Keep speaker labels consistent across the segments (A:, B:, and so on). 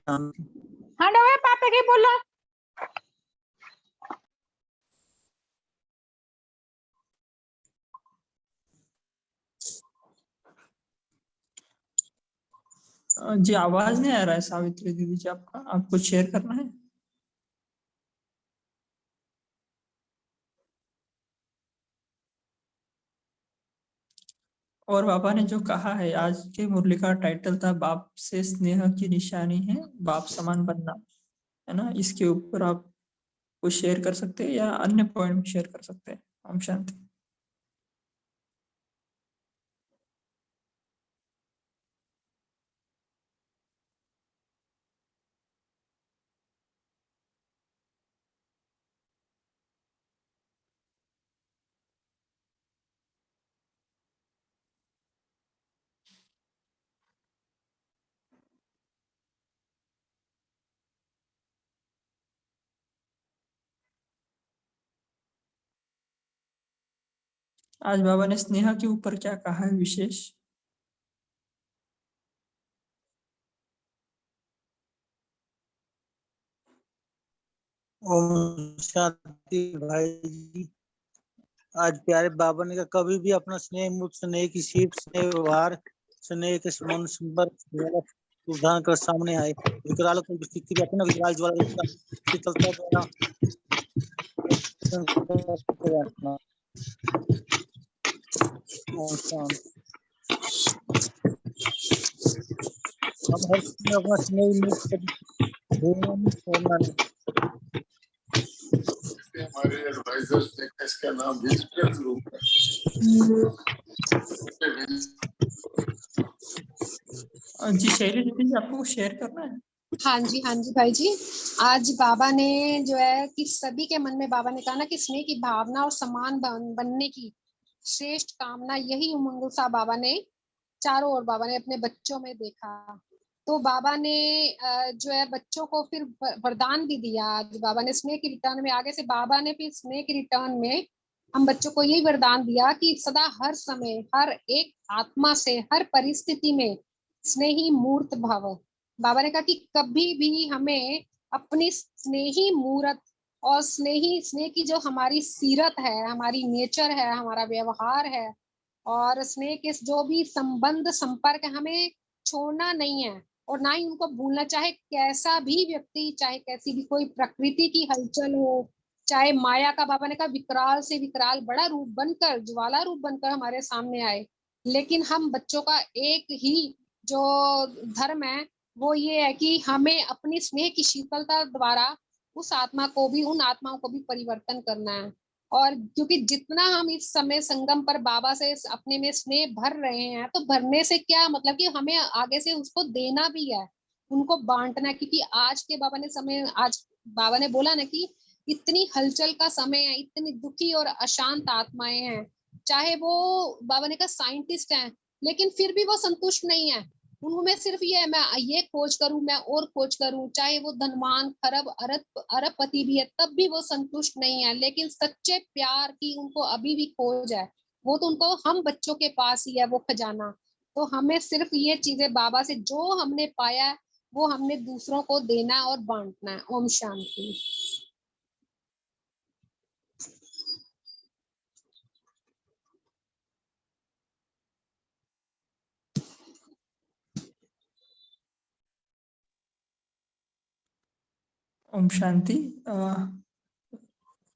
A: हाँ डोवे पापा की बोलो।
B: जी आवाज नहीं आ रहा है सावित्री दीदी जी, आपका आप कुछ शेयर करना है? और बाबा ने जो कहा है, आज के मुरली का टाइटल था बाप से स्नेह की निशानी है बाप समान बनना, है ना? इसके ऊपर आप कुछ शेयर कर सकते हैं या अन्य पॉइंट शेयर कर सकते हैं? ओम शांति। आज बाबा ने स्नेह के ऊपर क्या कहा है विशेष?
C: ओम शांति भाई जी। आज प्यारे बाबा ने कहा कभी भी अपना स्नेह मुक्त, स्नेह की सीप, स्नेह व्यवहार, स्नेह के मन संपर्क उदाहरण कर सामने आए। विकराल को स्थिति अपना विकराल ज्वाला शीतलता द्वारा हम हर समय अपना स्नेह मुक्त छोड़ना नहीं।
D: हमारे एडवाइजर्स ने इसका नाम भी रूप है।
B: जी शैली दीदी जी, आपको शेयर करना है?
A: हाँ जी भाई जी। आज बाबा ने जो है कि सभी के मन में बाबा ने कहा ना कि स्नेह की भावना और समान बनने की श्रेष्ठ कामना, यही उमंग सा बाबा ने चारों ओर बाबा ने अपने बच्चों में देखा। तो बाबा ने जो है बच्चों को फिर वरदान भी दिया। आज बाबा ने स्नेह की रिटर्न में, आगे से बाबा ने फिर स्नेह की रिटर्न में हम बच्चों को यही वरदान दिया कि सदा हर समय हर एक आत्मा से हर परिस्थिति में स्नेही मूर्त भव। बाबा ने कहा कि कभी भी हमें अपनी स्नेही मूर्त और स्नेह की जो हमारी सीरत है, हमारी नेचर है, हमारा व्यवहार है और स्नेह के जो भी संबंध संपर्क हमें छोड़ना नहीं है और ना ही उनको भूलना। चाहे कैसा भी व्यक्ति, चाहे कैसी भी कोई प्रकृति की हलचल हो, चाहे माया का बाबा ने कहा विकराल से विकराल बड़ा रूप बनकर, ज्वाला रूप बनकर हमारे सामने आए, लेकिन हम बच्चों का एक ही जो धर्म है वो ये है कि हमें अपनी स्नेह की शीतलता द्वारा उस आत्मा को भी, उन आत्माओं को भी परिवर्तन करना है। और क्योंकि जितना हम इस समय संगम पर बाबा से अपने में स्नेह भर रहे हैं, तो भरने से क्या मतलब कि हमें आगे से उसको देना भी है, उनको बांटना है। क्योंकि आज के बाबा ने समय, आज बाबा ने बोला ना कि इतनी हलचल का समय है, इतनी दुखी और अशांत आत्माएं हैं, चाहे वो बाबा ने कहा साइंटिस्ट हैं, लेकिन फिर भी वो संतुष्ट नहीं है। उनमें सिर्फ ये है मैं ये खोज करूं, मैं और खोज करूं, चाहे वो धनवान खरब अरबपति भी है तब भी वो संतुष्ट नहीं है। लेकिन सच्चे प्यार की उनको अभी भी खोज है, वो तो उनको हम बच्चों के पास ही है वो खजाना। तो हमें सिर्फ ये चीजें बाबा से जो हमने पाया है वो हमने दूसरों को देना और बांटना है। ओम शांति।
B: ओम शांति।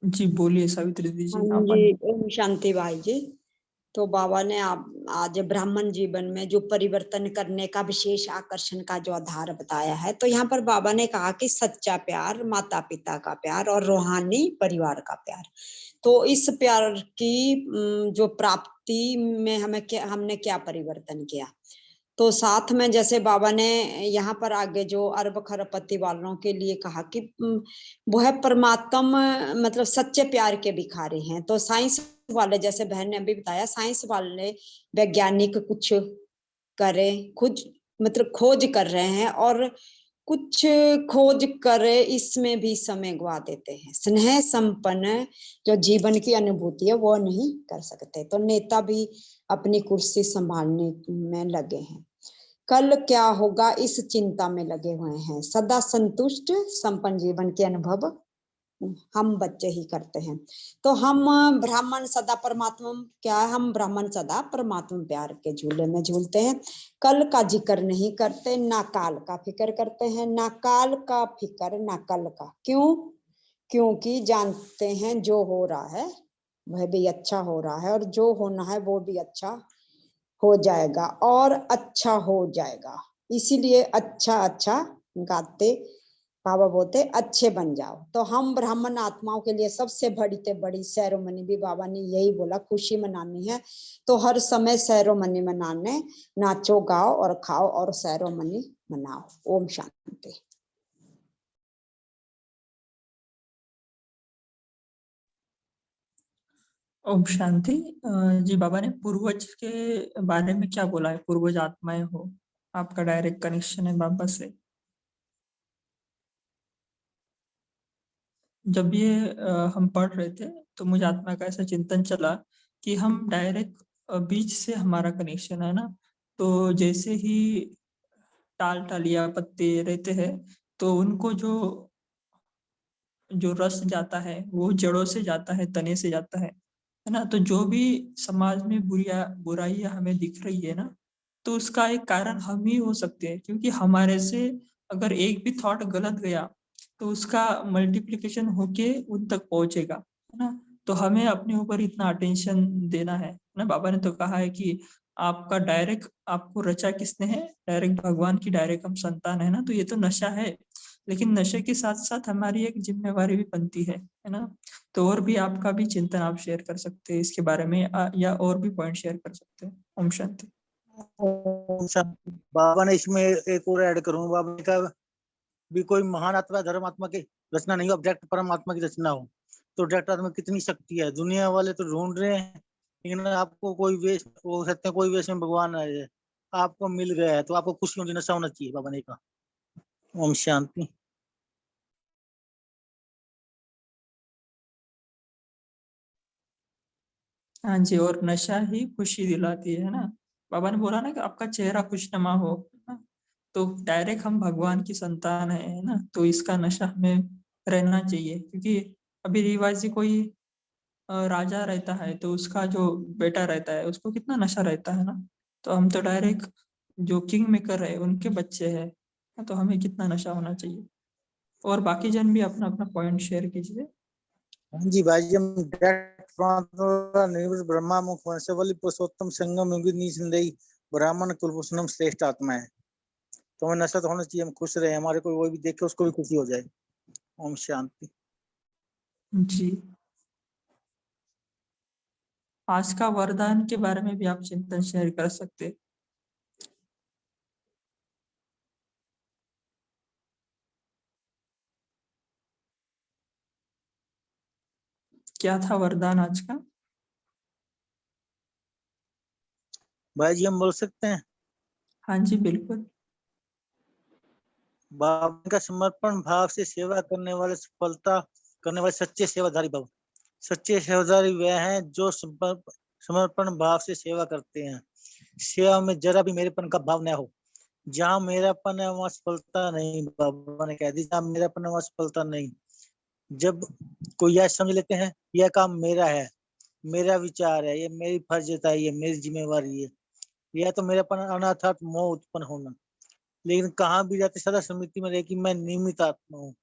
B: जी बोलिए सावित्री दीदी जी,
E: हाँ
B: आप।
E: जी, ओम शांति भाई जी। तो बाबा ने आज ब्राह्मण जीवन में जो परिवर्तन करने का विशेष आकर्षण का जो आधार बताया है, तो यहाँ पर बाबा ने कहा कि सच्चा प्यार, माता पिता का प्यार और रूहानी परिवार का प्यार। तो इस प्यार की जो प्राप्ति में हमने क्या परिवर्तन किया। तो साथ में जैसे बाबा ने यहाँ पर आगे जो अरब खरबपति वालों के लिए कहा कि वो है परमात्मा, मतलब सच्चे प्यार के भिखारी हैं। तो साइंस वाले, जैसे बहन ने अभी बताया, साइंस वाले वैज्ञानिक कुछ करें, खुद मतलब खोज कर रहे हैं और कुछ खोज करे इसमें भी समय गवा देते हैं। स्नेह संपन्न जो जीवन की अनुभूति है वो नहीं कर सकते। तो नेता भी अपनी कुर्सी संभालने में लगे हैं। कल क्या होगा इस चिंता में लगे हुए हैं। सदा संतुष्ट संपन्न जीवन के अनुभव हम बच्चे ही करते हैं। तो हम ब्राह्मण सदा परमात्मा, क्या है, हम ब्राह्मण सदा परमात्मा प्यार के झूले में झूलते हैं। कल का जिक्र नहीं करते, ना काल का फिक्र करते हैं, ना काल का फिक्र ना कल का। क्यों? क्योंकि जानते हैं जो हो रहा है वह भी अच्छा हो रहा है, और जो होना है वो भी अच्छा हो जाएगा और अच्छा हो जाएगा। इसीलिए अच्छा अच्छा गाते बाबा बोलते अच्छे बन जाओ। तो हम ब्राह्मण आत्माओं के लिए सबसे बड़ी से बड़ी सेरेमनी भी बाबा ने यही बोला, खुशी मनानी है। तो हर समय सेरेमनी मनाने, नाचो गाओ और खाओ और सेरेमनी मनाओ। ओम शांति।
B: ओम शांति। जी बाबा ने पूर्वज के बारे में क्या बोला है? पूर्वज आत्माएं हो, आपका डायरेक्ट कनेक्शन है बाबा से। जब ये हम पढ़ रहे थे तो मुझे आत्मा का ऐसा चिंतन चला कि हम डायरेक्ट बीज से हमारा कनेक्शन है ना। तो जैसे ही टाल टालिया पत्ते रहते हैं तो उनको जो जो रस जाता है वो जड़ों से जाता है, तने से जाता है ना। तो जो भी समाज में बुराइयां हमें दिख रही है ना, तो उसका एक कारण हम ही हो सकते हैं, क्योंकि हमारे से अगर एक भी थॉट गलत गया तो उसका मल्टीप्लिकेशन होके उन तक पहुंचेगा, है ना। तो हमें अपने ऊपर इतना अटेंशन देना है ना। बाबा ने तो कहा है कि आपका डायरेक्ट आपको रचा किसने है? डायरेक्ट भगवान की डायरेक्ट हम संतान है ना। तो ये तो नशा है, लेकिन नशे के साथ साथ हमारी एक जिम्मेवारी भी बनती है ना। तो और भी आपका भी चिंतन आप शेयर कर सकते हैं इसके बारे में, या और भी पॉइंट शेयर कर सकते हैं। ओम शांति।
C: ओम शांति। बाबा ने इसमें एक और ऐड करूं, बाबा ने कहा भी कोई महान आत्मा धर्मात्मा की रचना नहीं हो, ऑब्जेक्ट परमात्मा की रचना हो। तो ऑब्जेक्ट आत्मा कितनी शक्ति है, दुनिया वाले तो ढूंढ रहे हैं, लेकिन आपको कोई वेश हो सकते हैं, कोई वेश में भगवान है, आपको मिल गया है तो आपको खुशी होनी, नशा होना चाहिए, बाबा ने कहा। ओम शांति।
B: हाँ जी, और नशा ही खुशी दिलाती है ना। बाबा ने बोला ना कि आपका चेहरा खुशनुमा हो, है ना। तो डायरेक्ट हम भगवान की संतान है ना, तो इसका नशा हमें रहना चाहिए। क्योंकि अभी रिवाज जी कोई राजा रहता है तो उसका जो बेटा रहता है उसको कितना नशा रहता है ना। तो हम तो डायरेक्ट जो किंग मेकर है उनके बच्चे हैं, तो हमें कितना नशा होना चाहिए। और बाकी जन भी अपना अपना पॉइंट शेयर कीजिए।
C: हाँ जी भाई जी, हम निर्मित ब्रह्मा मुख वंशवली पुरुषोत्तम संगम योगी निसंदेही ब्राह्मण कुलभूषणम श्रेष्ठ आत्मा है। तो हमें नशा तो होना चाहिए, हम खुश रहे, हमारे कोई भी देखे उसको भी खुशी हो जाए। ओम शांति।
B: जी, आज का वरदान के बारे में भी आप चिंतन शेयर कर सकते हैं। क्या था वरदान आज का?
C: भाई जी हम बोल सकते हैं,
B: हाँ जी बिल्कुल।
C: बाबा का समर्पण भाव से सेवा करने वाले सफलता करने वाले सच्चे सेवाधारी भव। सच्चे सेवाधारी वह हैं जो समर्पण भाव से सेवा करते हैं। सेवा में जरा भी मेरेपन का भाव न हो। जहाँ मेरापन है वहां सफलता नहीं, बाबा ने कह दी, जहाँ मेरापन है वहां सफलता नहीं। जब कोई यह समझ लेते हैं यह काम मेरा है, मेरा विचार है, ये मेरी फर्जता है, ये मेरी जिम्मेवारी है, यह तो मेरापन अनाथात मोह उत्पन्न होना। लेकिन कहाँ भी जाते सदा समिति में रहे कि मैं नियमित आत्मा हूँ,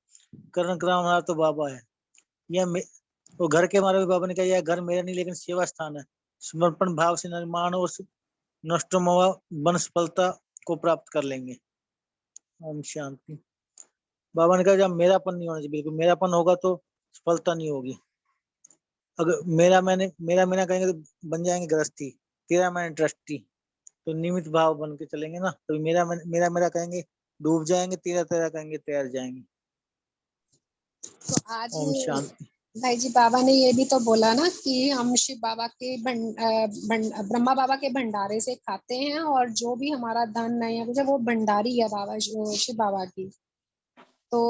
C: करण कराना तो बाबा है। यह वो घर के मारे बाबा ने कहा यह घर मेरा नहीं लेकिन सेवा स्थान है। समर्पण भाव से निर्माण और नष्ट वन सफलता को प्राप्त कर लेंगे। ओम शांति। बाबा ने कहा जब मेरापन नहीं होना चाहिए, बिल्कुल मेरापन होगा तो सफलता नहीं होगी। अगर मेरा मैंने कहेंगे तो बन जाएंगे गृहस्थी, तेरा मैंने ट्रस्टी। तो नियमित भाव बन के चलेंगे ना, तो मेरा कहेंगे डूब जाएंगे, तेरा तेरा कहेंगे तैर जाएंगे।
A: तो आज
C: ओम शांति।
A: भाई जी बाबा ने ये भी तो बोला ना कि हम शिव बाबा के ब्रह्मा बाबा के भंडारे से खाते हैं, और जो भी हमारा धन नहीं है वो भंडारी है बाबा शिव बाबा की। तो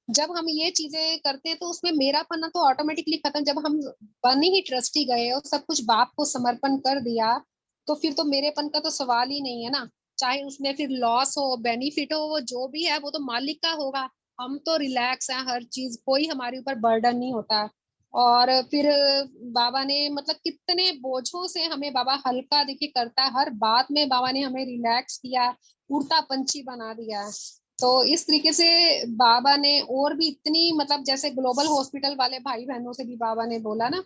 A: जब हम ये चीजें करते हैं तो उसमें मेरापन तो ऑटोमेटिकली खत्म। जब हम बने ही ट्रस्टी गए और सब कुछ बाप को समर्पण कर दिया, तो फिर तो मेरेपन का तो सवाल ही नहीं है ना। चाहे उसमें फिर लॉस हो बेनिफिट हो, वो जो भी है वो तो मालिक का होगा। हम तो रिलैक्स हैं, हर चीज कोई हमारे ऊपर बर्डन नहीं होता है। और फिर बाबा ने मतलब कितने बोझों से हमें बाबा हल्का देखिए करता है, हर बात में बाबा ने हमें रिलैक्स किया, उड़ता पंछी बना दिया है। तो इस तरीके से बाबा ने और भी इतनी मतलब जैसे ग्लोबल हॉस्पिटल वाले भाई बहनों से भी बाबा ने बोला ना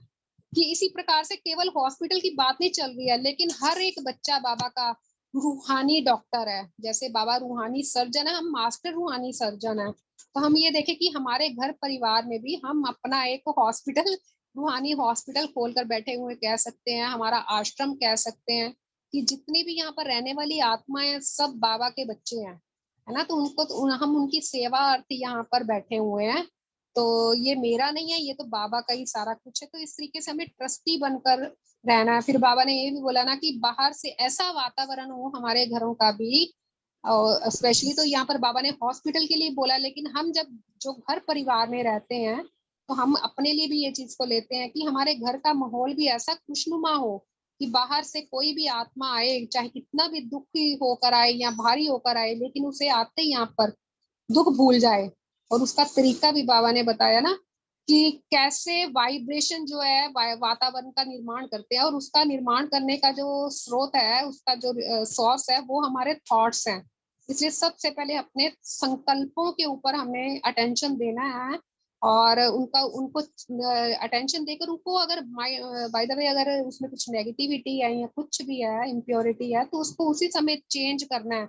A: कि इसी प्रकार से केवल हॉस्पिटल की बात नहीं चल रही है, लेकिन हर एक बच्चा बाबा का रूहानी डॉक्टर है। जैसे बाबा रूहानी सर्जन है, हम मास्टर रूहानी सर्जन है। तो हम ये देखें कि हमारे घर परिवार में भी हम अपना एक हॉस्पिटल, रूहानी हॉस्पिटल खोलकर बैठे हुए कह सकते हैं, हमारा आश्रम कह सकते हैं कि जितनी भी यहाँ पर रहने वाली आत्माएं सब बाबा के बच्चे हैं, है ना। तो उनको तो हम उनकी सेवा अर्थ यहाँ पर बैठे हुए हैं। तो ये मेरा नहीं है, ये तो बाबा का ही सारा कुछ है। तो इस तरीके से हमें ट्रस्टी बनकर रहना है। फिर बाबा ने ये भी बोला ना कि बाहर से ऐसा वातावरण हो हमारे घरों का भी, और स्पेशली तो यहाँ पर बाबा ने हॉस्पिटल के लिए बोला, लेकिन हम जब जो घर परिवार में रहते हैं तो हम अपने लिए भी ये चीज को लेते हैं कि हमारे घर का माहौल भी ऐसा खुशनुमा हो कि बाहर से कोई भी आत्मा आए, चाहे कितना भी दुखी होकर आए या भारी होकर आए, लेकिन उसे आते ही यहाँ पर दुख भूल जाए। और उसका तरीका भी बाबा ने बताया ना कि कैसे वाइब्रेशन जो है वातावरण का निर्माण करते हैं, और उसका निर्माण करने का जो स्रोत है, उसका जो सोर्स है वो हमारे थॉट्स हैं। इसलिए सबसे पहले अपने संकल्पों के ऊपर हमें अटेंशन देना है, और उनको अटेंशन देकर उनको अगर बाय द वे अगर उसमें कुछ नेगेटिविटी है या कुछ भी है इम्प्योरिटी है, तो उसको उसी समय चेंज करना है।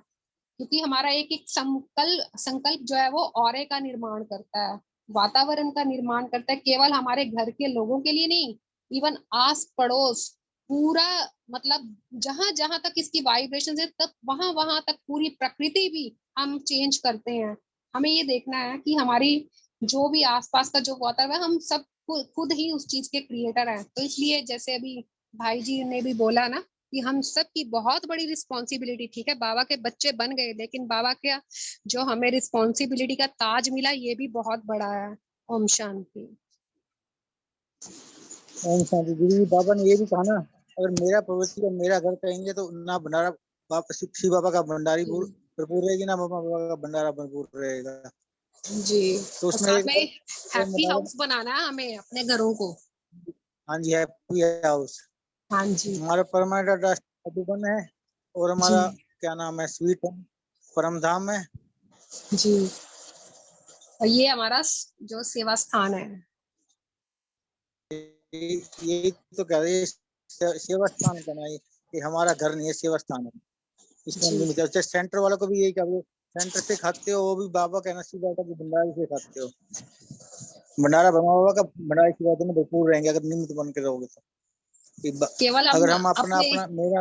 A: क्योंकि हमारा एक एक संकल्प संकल्प जो है वो औरे का निर्माण करता है, वातावरण का निर्माण करता है, केवल हमारे घर के लोगों के लिए नहीं, इवन आस पड़ोस पूरा, मतलब जहां जहां तक इसकी वाइब्रेशन है तब वहां वहां तक पूरी प्रकृति भी हम चेंज करते हैं। हमें ये देखना है कि हमारी जो भी आसपास का जो वातावरण है, हम सब खुद ही उस चीज के क्रिएटर हैं। तो इसलिए जैसे अभी भाई जी ने भी बोला ना कि हम सब की बहुत बड़ी रिस्पॉन्सिबिलिटी, ठीक है बाबा के बच्चे बन गए, लेकिन बाबा का जो हमें रिस्पॉन्सिबिलिटी का ताज मिला ये भी बहुत बड़ा है। ओम शांति।
C: ओम शांति। गुरु जी बाबा ने ये भी कहा ना, अगर मेरा प्रवृत्ति और मेरा घर कहेंगे तो ना भंडारा बाबा शिव बाबा का भंडारी भरपूर रहेगी, ना बाबा का भंडारा भरपूर रहेगा।
A: जी,
C: तो
A: और
C: उसमें
A: साथ
C: एक
A: में हैप्पी हाउस बनाना है हमें अपने घरों को।
C: हाँ जी हैप्पी हाउस
A: हाँ जी
C: हमारा परमानेंट एड्रेस मधुबन है, और
A: जी
C: हमारा क्या नाम है स्वीट होम परम धाम है।
A: जी। और ये हमारा जो सेवा स्थान है।
C: यही तो कह रहे हैं, सेवा स्थान करना है, ये हमारा घर नहीं है, सेवा स्थान है। इसमें
A: जी
C: लिमिट है। सेंटर वालों को भी यही कह रहे, सेंटर से खाते हो वो भी बाबा का नसीब बाबा की भंडारी से खाते हो। भंडारा ब्रह्मा बाबा का भंडारी की बातों में भरपूर रहेंगे अगर निमित्त बन के रहोगे तो।
A: केवल
C: अगर
A: हम
C: हम अपना
A: अपने
C: अपना मेरा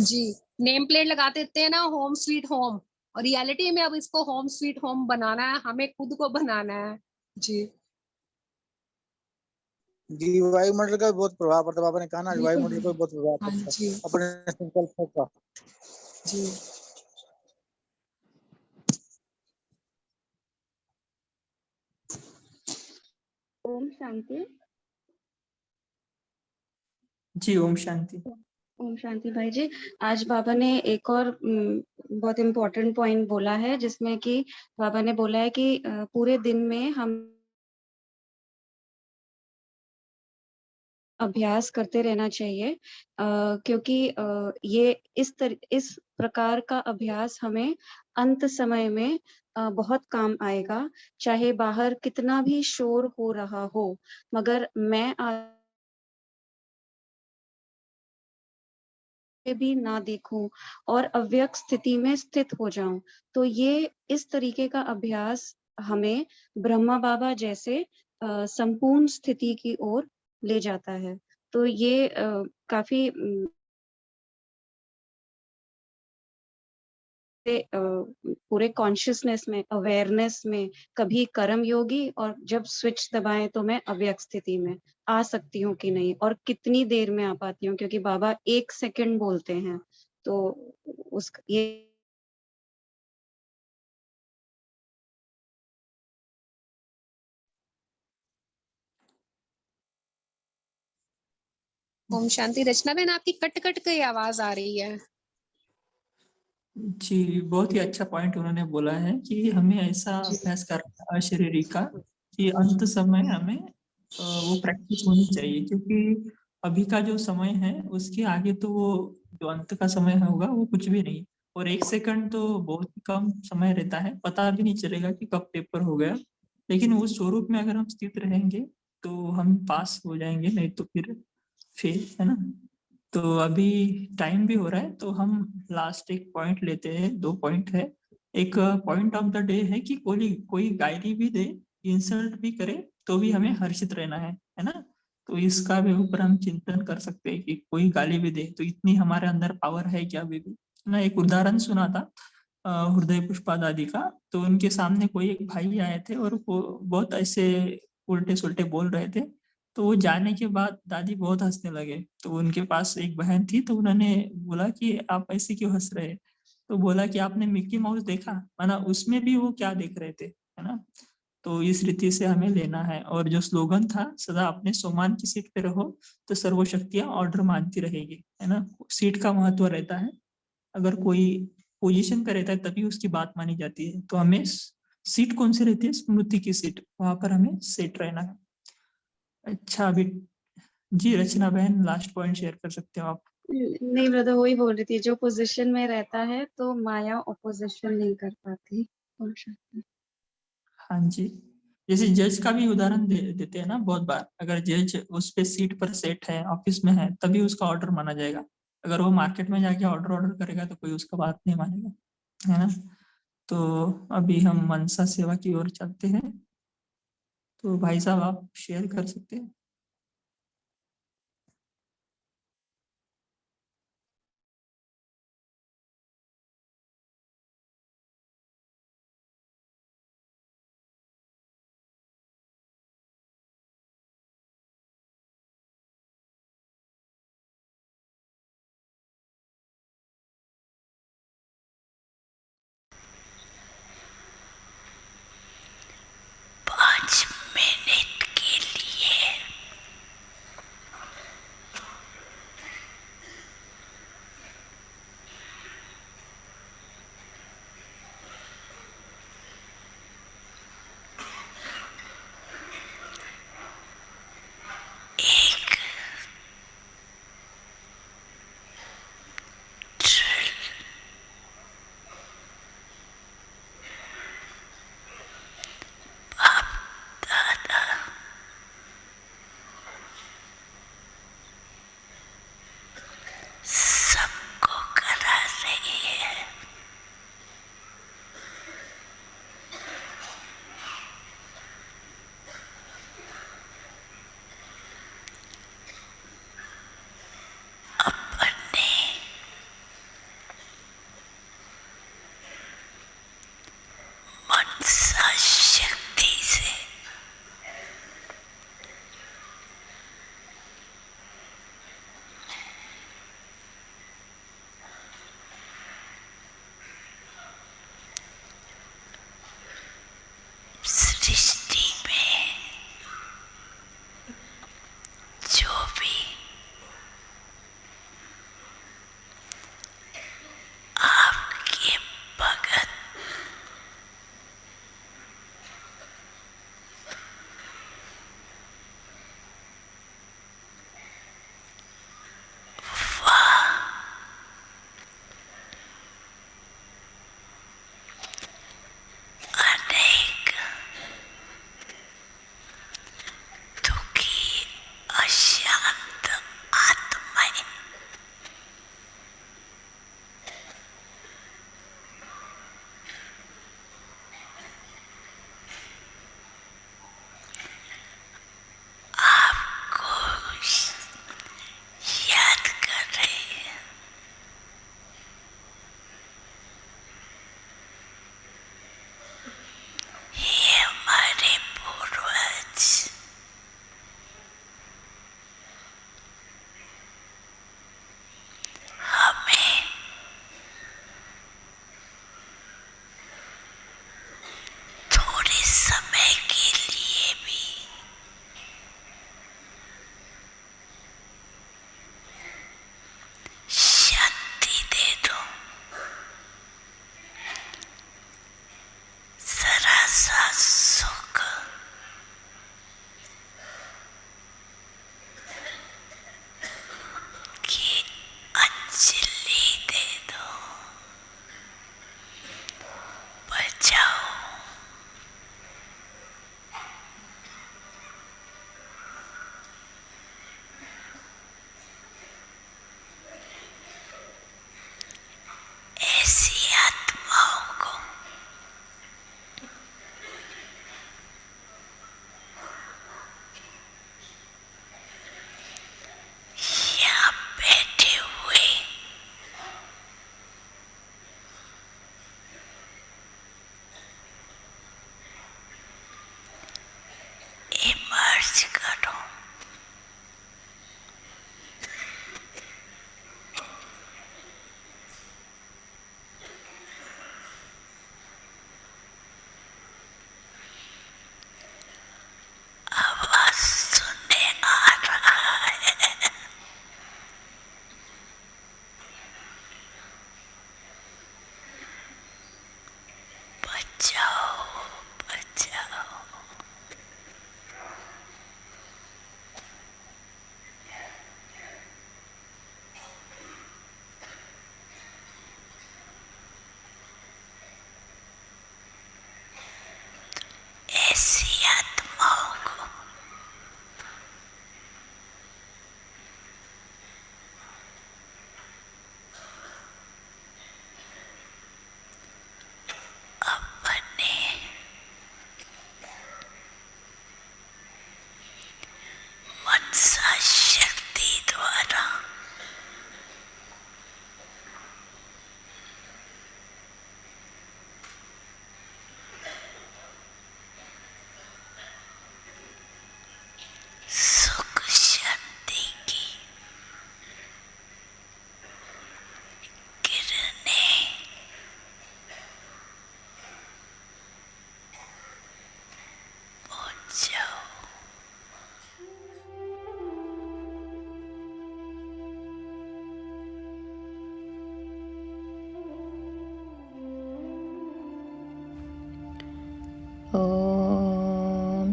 A: जी नेम प्लेट लगा देते हैं ना होम स्वीट होम, और रियलिटी में अब इसको होम स्वीट होम बनाना है, हमें खुद को बनाना है। जी
C: जी वायुमंडल का भी बहुत प्रभाव पड़ता है। बाबा ने कहा ना
A: बिल्कुल
C: वायुमंडल को भी बहुत प्रभाव
A: हाँ
C: पड़ता
A: जी
C: है अपने संकल्पों का।
A: जी।
F: ओम शांति।
B: जी ओम शांति।
F: ओम शांति भाई जी। आज बाबा ने एक और बहुत इम्पोर्टेंट पॉइंट बोला है, जिसमें कि बाबा ने बोला है कि पूरे दिन में हम अभ्यास करते रहना चाहिए, क्योंकि ये इस प्रकार का अभ्यास हमें अंत समय में बहुत काम आएगा। चाहे बाहर कितना भी शोर हो रहा हो, मगर मैं भी ना देखूं और अव्यक्त स्थिति में स्थित हो जाऊं, तो ये इस तरीके का अभ्यास हमें ब्रह्मा बाबा जैसे संपूर्ण स्थिति की ओर ले जाता है। तो ये काफी पूरे कॉन्शियसनेस में, अवेयरनेस में, कभी कर्म योगी और जब स्विच दबाएं तो मैं अव्यक्त स्थिति में आ सकती हूँ कि नहीं, और कितनी देर में आ पाती हूँ, क्योंकि बाबा 1 सेकंड बोलते हैं। तो उस ये
A: ओम शांति। रचना बहन आपकी कट कट के आवाज आ रही है।
B: जी, बहुत ही अच्छा पॉइंट उन्होंने बोला है कि हमें ऐसा अभ्यास करना है अशरीरी का कि अंत समय हमें वो प्रैक्टिस होनी चाहिए, क्योंकि अभी का जो समय है उसके आगे तो वो जो अंत का समय होगा वो कुछ भी नहीं, और 1 सेकंड तो बहुत ही कम समय रहता है, पता भी नहीं चलेगा कि कब पेपर हो गया। लेकिन उस स्वरूप में अगर हम स्थित रहेंगे तो हम पास हो जाएंगे, नहीं तो फिर फेल, है ना। तो अभी टाइम भी हो रहा है, तो हम लास्ट एक पॉइंट लेते हैं, 2 पॉइंट है। एक पॉइंट ऑफ द डे है कि कोई कोई गाली भी दे, इंसल्ट भी करे, तो भी हमें हर्षित रहना है ना। तो इसका भी ऊपर हम चिंतन कर सकते हैं कि कोई गाली भी दे तो इतनी हमारे अंदर पावर है क्या अभी भी, ना। एक उदाहरण सुना था हृदय पुष्पा दादी का। तो उनके सामने कोई एक भाई आए थे और वो बहुत ऐसे उल्टे सुल्टे बोल रहे थे। तो वो जाने के बाद दादी बहुत हंसने लगे। तो उनके पास एक बहन थी, तो उन्होंने बोला कि आप ऐसे क्यों हंस रहे हैं। तो बोला कि आपने मिक्की माउस देखा, माना उसमें भी वो क्या देख रहे थे, है ना। तो इस रीति से हमें लेना है। और जो स्लोगन था, सदा अपने सोमान की सीट पे रहो तो सर्वशक्तियां ऑर्डर मानती रहेगी, है ना। सीट का महत्व रहता है, अगर कोई पोजीशन पे रहता है तभी उसकी बात मानी जाती है। तो हमें सीट कौन सी रहती है, स्मृति की सीट, वहां पर हमें सेट रहना है। अच्छा, अभी जी रचना बहन लास्ट पॉइंट शेयर कर सकते हो आप।
F: नहीं ब्रदर, वही बोल रही थी, जो पोजीशन में रहता है तो माया ऑपोजिशन नहीं कर पाती।
B: हाँ जी, जैसे जज का भी उदाहरण देते हैं ना बहुत बार। अगर जज उस पे सीट पर सेट है, ऑफिस में है, तभी उसका ऑर्डर माना जाएगा। अगर वो मार्केट में जाके ऑर्डर ऑर्डर करेगा तो कोई उसका बात नहीं मानेगा, है ना। तो अभी हम मनसा सेवा की ओर चलते हैं। तो भाई साहब आप शेयर कर सकते हैं।
G: पाँच मिनट के लिए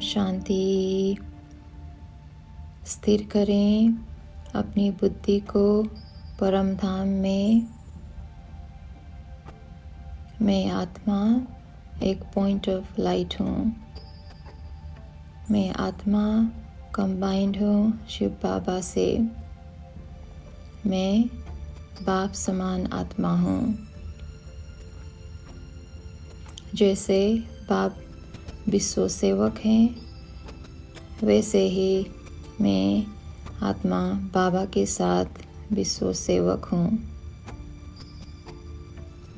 G: शांति। स्थिर करें अपनी बुद्धि को परम धाम में। मैं आत्मा एक पॉइंट ऑफ लाइट हूँ। मैं आत्मा कंबाइंड हूँ शिव बाबा से। मैं बाप समान आत्मा हूँ। जैसे बाप विश्व सेवक हैं, वैसे ही मैं आत्मा बाबा के साथ विश्व सेवक हूँ।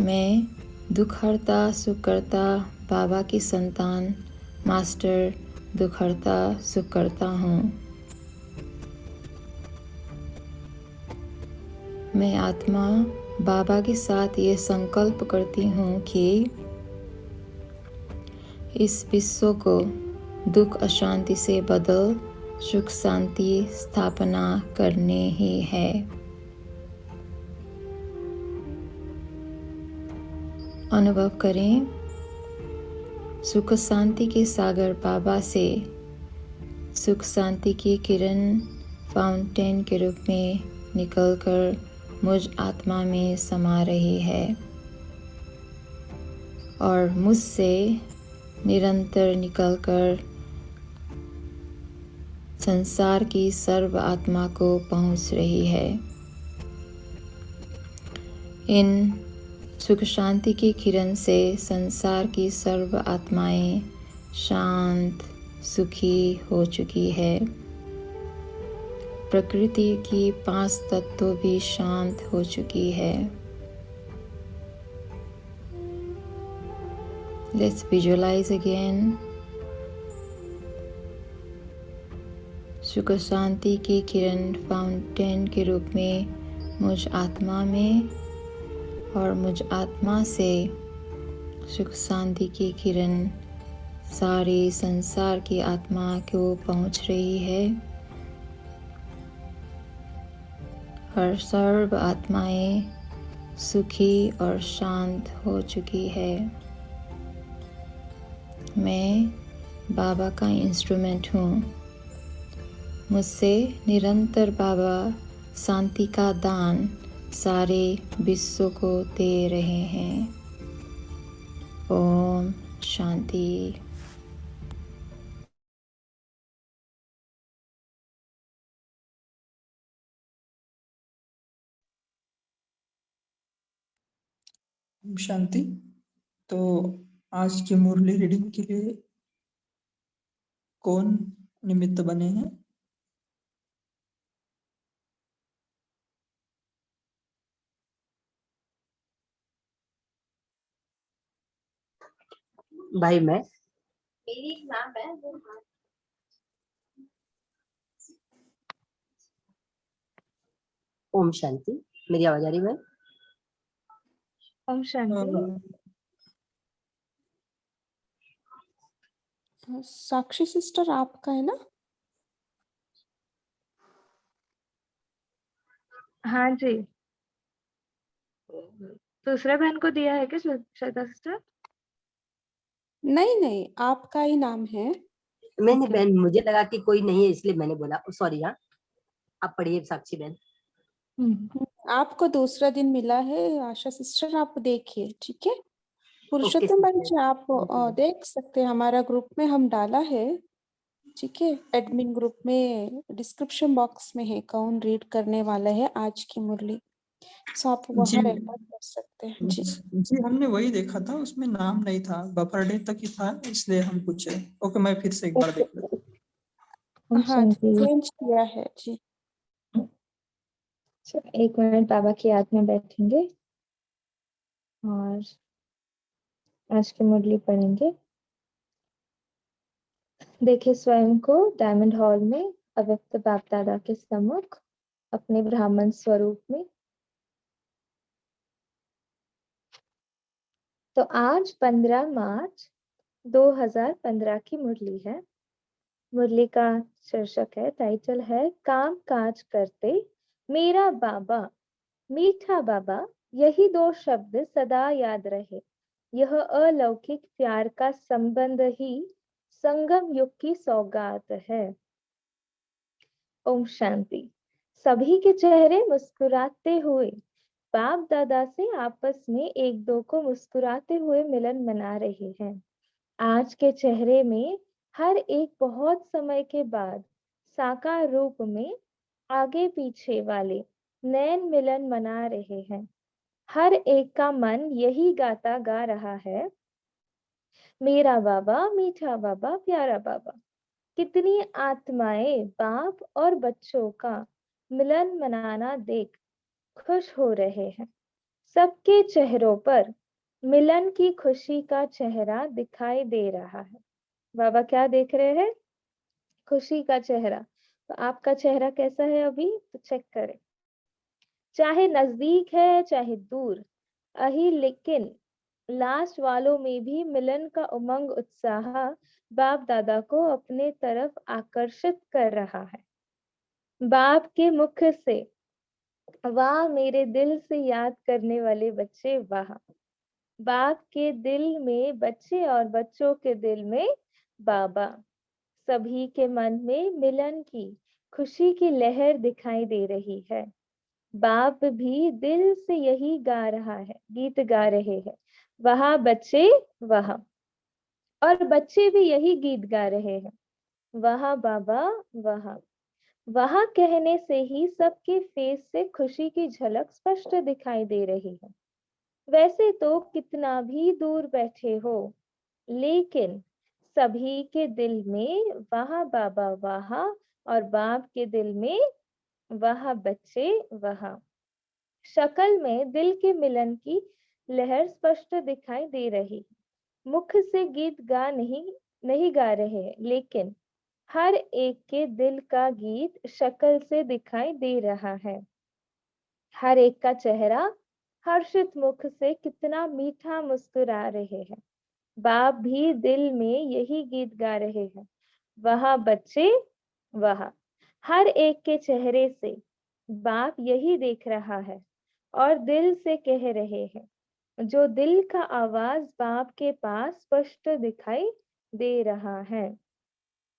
G: मैं दुखहर्ता सुखकर्ता बाबा की संतान मास्टर दुखहर्ता सुखकर्ता हूँ। मैं आत्मा बाबा के साथ ये संकल्प करती हूँ कि इस विश्व को दुख अशांति से बदल सुख शांति स्थापना करने ही है। अनुभव करें सुख शांति के सागर बाबा से सुख शांति की किरण फाउंटेन के रूप में निकलकर मुझ आत्मा में समा रही है और मुझसे निरंतर निकलकर संसार की सर्व आत्मा को पहुंच रही है। इन सुख शांति की किरण से संसार की सर्व आत्माएं शांत सुखी हो चुकी है। प्रकृति की 5 तत्व भी शांत हो चुकी है। Let's visualize again. सुख शांति की किरण फाउंटेन के रूप में मुझ आत्मा में और मुझ आत्मा से सुख शांति की किरण सारी संसार की आत्मा को पहुंच रही है और सर्व आत्माएं सुखी और शांत हो चुकी है। मैं बाबा का इंस्ट्रूमेंट हूँ। मुझसे निरंतर बाबा शांति का दान सारे विश्व को दे रहे हैं। ओम शांति।
B: शांति। तो आज की मुरली रीडिंग के लिए कौन निमित्त बने हैं?
H: भाई मैं
I: मेरी एग्जाम है वो।
H: ओम शांति। मेरी आवाज आ रही है?
I: ओम शांति।
J: साक्षी सिस्टर आपका है ना?
I: हाँ जी। दूसरे बहन को दिया है क्या श्वेता सिस्टर?
J: नहीं नहीं, आपका ही नाम है।
H: मैंने बहन, मुझे लगा कि कोई नहीं है इसलिए मैंने बोला। सॉरी। हाँ, आप पढ़िए साक्षी बहन।
J: आपको दूसरा दिन मिला है आशा सिस्टर, आप देखिए, ठीक है? पुरुषोत्तम बंच आप देख सकते हैं, हमारा ग्रुप में हम डाला है, ठीक है? एडमिन ग्रुप में डिस्क्रिप्शन बॉक्स में है कौन रीड करने वाला है आज की मुरली, सो आप वहाँ रेफर कर सकते हैं।
B: जी हमने वही देखा था, उसमें नाम नहीं था, बफर डे तक ही था, इसलिए हम पूछे। ओके, मैं फिर से एक बार देख लेता हूँ।
J: हाँ जी, चेंज किया है जी।
I: एक मिनट बाबा की याद में बैठेंगे और आज की मुरली पढ़ेंगे। देखिए स्वयं को डायमंड हॉल में अव्यक्त बाप दादा के सम्मुख अपने ब्राह्मण स्वरूप में। तो आज 15 मार्च 2015 की मुरली है। मुरली का शीर्षक है, टाइटल है काम काज करते मेरा बाबा मीठा बाबा, यही 2 शब्द सदा याद रहे। यह अलौकिक प्यार का संबंध ही संगम युग की सौगात है। ओम शांति। सभी के चेहरे मुस्कुराते हुए बाप दादा से आपस में एक दो को मुस्कुराते हुए मिलन मना रहे हैं। आज के चेहरे में हर एक बहुत समय के बाद साकार रूप में आगे पीछे वाले नयन मिलन मना रहे हैं। हर एक का मन यही गाता गा रहा है, मेरा बाबा मीठा बाबा प्यारा बाबा। कितनी आत्माएं बाप और बच्चों का मिलन मनाना देख खुश हो रहे हैं। सबके चेहरों पर मिलन की खुशी का चेहरा दिखाई दे रहा है। बाबा क्या देख रहे हैं? खुशी का चेहरा। तो आपका चेहरा कैसा है अभी? तो चेक करें। चाहे नजदीक है चाहे दूर, लेकिन लास्ट वालों में भी मिलन का उमंग उत्साह बाप दादा को अपने तरफ आकर्षित कर रहा है। बाप के मुख से वाह मेरे दिल से याद करने वाले बच्चे वाह। बाप के दिल में बच्चे और बच्चों के दिल में बाबा। सभी के मन में मिलन की खुशी की लहर दिखाई दे रही है। बाप भी दिल से यही गा रहा है, गीत गा रहे हैं, वहाँ बच्चे वहाँ। और बच्चे भी यही गीत गा रहे हैं, वहाँ बाबा वहाँ। वहाँ कहने से ही सबके फेस से खुशी की झलक स्पष्ट दिखाई दे रही है। वैसे तो कितना भी दूर बैठे हो, लेकिन सभी के दिल में वहाँ बाबा वहाँ और बाप के दिल में वहाँ बच्चे वहाँ। शक्ल में दिल के मिलन की लहर स्पष्ट दिखाई दे रही। मुख से गीत गा नहीं गा रहे, लेकिन हर एक के दिल का गीत शक्ल से दिखाई दे रहा है। हर एक का चेहरा हर्षित मुख से कितना मीठा मुस्कुरा रहे हैं। बाप भी दिल में यही गीत गा रहे हैं, वहाँ बच्चे वहाँ। हर एक के चेहरे से बाप यही देख रहा है और दिल से कह रहे हैं, जो दिल का आवाज बाप के पास स्पष्ट दिखाई दे रहा है।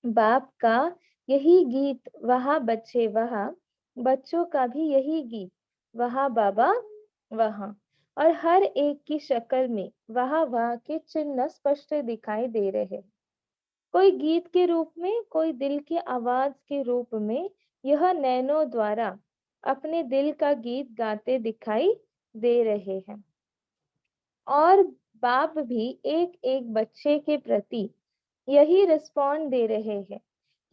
I: बाप का यही गीत वहाँ बच्चे वहाँ, बच्चों का भी यही गीत वहाँ बाबा वहाँ। और हर एक की शक्ल में वहाँ वहाँ के चिन्ह स्पष्ट दिखाई दे रहे। कोई गीत के रूप में, कोई दिल की आवाज के रूप में, यह नैनों द्वारा अपने दिल का गीत गाते दिखाई दे रहे हैं। और बाप भी एक एक बच्चे के प्रति यही रिस्पॉन्ड दे रहे हैं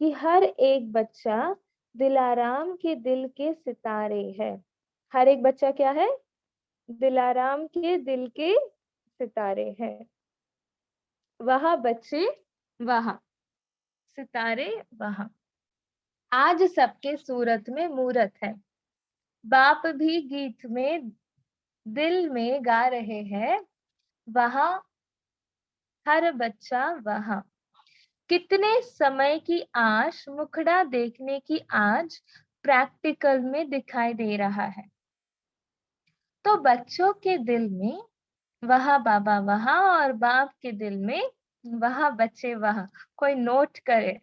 I: कि हर एक बच्चा दिलाराम के दिल के सितारे है। हर एक बच्चा क्या है? दिलाराम के दिल के सितारे हैं। वहाँ बच्चे वहाँ, सितारे वहाँ। आज सबके सूरत में मूरत है। बाप भी गीत में दिल में गा रहे हैं, वहाँ हर बच्चा वहाँ। कितने समय की आश मुखड़ा देखने की आज प्रैक्टिकल में दिखाई दे रहा है। तो बच्चों के दिल में वहाँ बाबा वहाँ और बाप के दिल में वहाँ बच्चे वहाँ। कोई नोट करे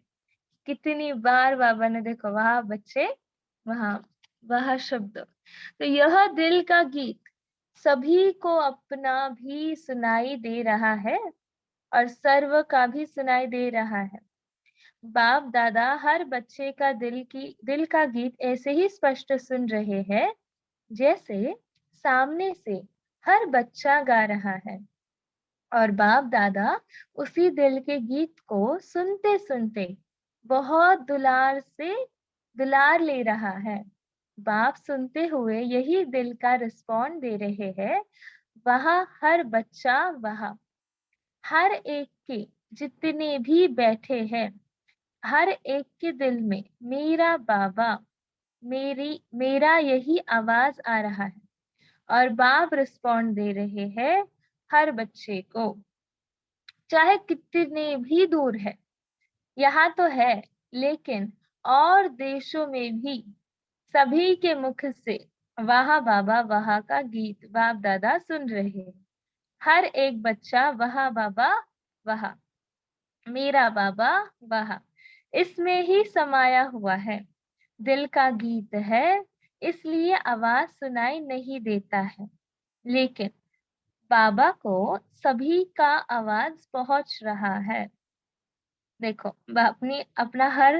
I: कितनी बार बाबा ने देखो वहाँ बच्चे वहाँ, वहाँ शब्द। तो यह दिल का गीत सभी को अपना भी सुनाई दे रहा है और सर्व का भी सुनाई दे रहा है। बाप दादा हर बच्चे का दिल का गीत ऐसे ही स्पष्ट सुन रहे हैं जैसे सामने से हर बच्चा गा रहा है। और बाप दादा उसी दिल के गीत को सुनते सुनते बहुत दुलार ले रहा है। बाप सुनते हुए यही दिल का रिस्पॉन्ड दे रहे हैं, वहाँ हर बच्चा वहाँ। हर एक के जितने भी बैठे हैं, हर एक के दिल में मेरा बाबा, मेरा यही आवाज आ रहा है। और बाप रिस्पॉन्ड दे रहे हैं हर बच्चे को, चाहे कितने भी दूर है। यहाँ तो है, लेकिन और देशों में भी सभी के मुख से वहाँ बाबा वहाँ का गीत बाप दादा सुन रहे हैं। हर एक बच्चा वहाँ बाबा वहाँ। मेरा बाबा वहाँ, इसमें ही समाया हुआ है। दिल का गीत है, इसलिए आवाज सुनाई नहीं देता है, लेकिन बाबा को सभी का आवाज पहुंच रहा है। देखो, अपनी अपना हर,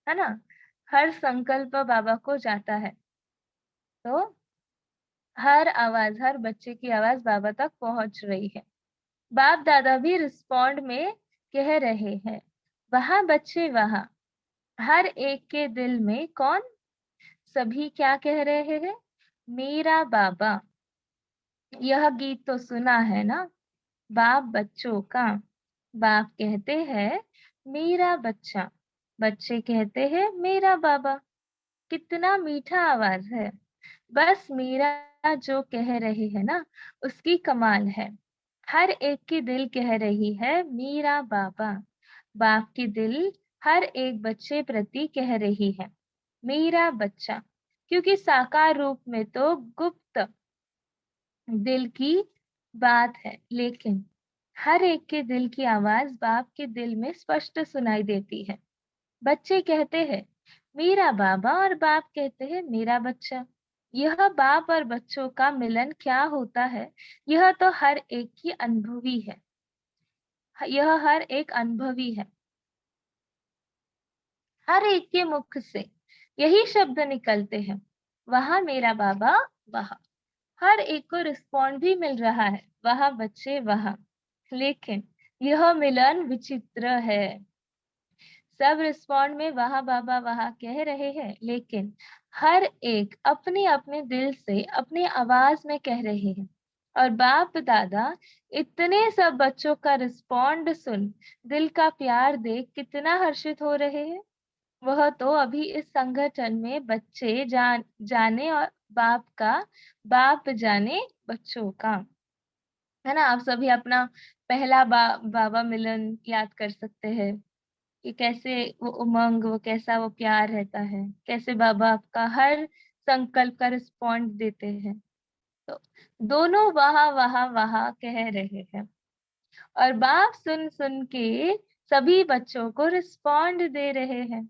I: है ना, हर संकल्प बाबा को जाता है, तो हर आवाज, हर बच्चे की आवाज बाबा तक पहुंच रही है। बाप दादा भी रिस्पॉन्ड में कह रहे हैं, वहाँ बच्चे वहाँ, हर एक के दिल में कौन, सभी क्या कह रहे हैं, मेरा बाबा। यह गीत तो सुना है ना बाप बच्चों का। बाप कहते हैं मेरा बच्चा, बच्चे कहते हैं मेरा बाबा। कितना मीठा आवाज है। बस मेरा जो कह रहे है ना, उसकी कमाल है। हर एक की दिल कह रही है मेरा बाबा। बाप की दिल हर एक बच्चे प्रति कह रही है मेरा बच्चा, क्योंकि साकार रूप में तो गुप्त दिल की बात है, लेकिन हर एक के दिल की आवाज बाप के दिल में स्पष्ट सुनाई देती है। बच्चे कहते हैं मेरा बाबा और बाप कहते हैं मेरा बच्चा। यह बाप और बच्चों का मिलन क्या होता है, यह तो हर एक की अनुभवी है, यह हर एक अनुभवी है। हर एक के मुख से यही शब्द निकलते हैं, वहाँ मेरा बाबा वहाँ। हर एक को रिस्पॉन्ड भी मिल रहा है, वहाँ बच्चे वहाँ, लेकिन यह मिलन विचित्र है। सब रिस्पॉन्ड में वहाँ बाबा वहाँ कह रहे हैं, लेकिन हर एक अपने अपने दिल से अपनी आवाज में कह रहे हैं। और बाप दादा इतने सब बच्चों का रिस्पॉन्ड सुन, दिल का प्यार देख कितना हर्षित हो रहे हैं। वह तो अभी इस संगठन में बच्चे जाने और बाप का, बाप जाने बच्चों का, है ना। आप सभी अपना पहला बाबा मिलन याद कर सकते हैं कि कैसे वो उमंग, वो कैसा वो प्यार रहता है, कैसे बाबा आपका हर संकल्प का रिस्पॉन्ड देते हैं। तो दोनों वहाँ वहाँ वहाँ कह रहे हैं, और बाप सुन सुन के सभी बच्चों को रिस्पॉन्ड दे रहे हैं।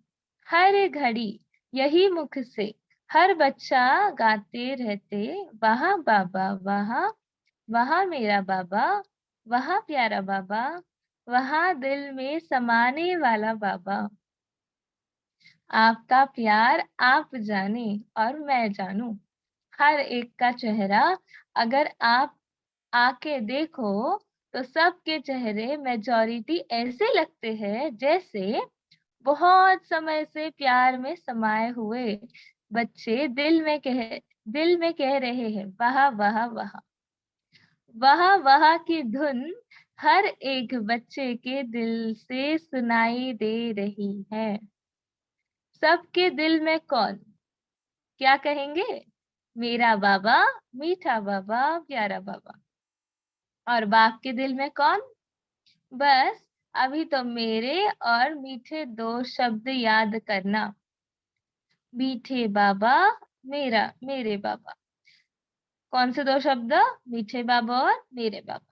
I: हर घड़ी यही मुख से हर बच्चा गाते रहते, वहाँ बाबा वहाँ, वहाँ मेरा बाबा, वहाँ प्यारा बाबा, वहाँ दिल में समाने वाला बाबा। आपका प्यार आप जाने और मैं जानूं। हर एक का चेहरा अगर आप आके देखो तो सबके चेहरे मेजॉरिटी ऐसे लगते हैं जैसे बहुत समय से प्यार में समाये हुए बच्चे दिल में कह रहे हैं वाह वाह वाह। वाह वाह की धुन हर एक बच्चे के दिल से सुनाई दे रही है। सबके दिल में कौन, क्या कहेंगे, मेरा बाबा, मीठा बाबा, प्यारा बाबा। और बाप के दिल में कौन, बस अभी तो मेरे और मीठे दो शब्द याद करना, मीठे बाबा, मेरा, मेरे बाबा। कौन से दो शब्द, मीठे बाबा और मेरे बाबा।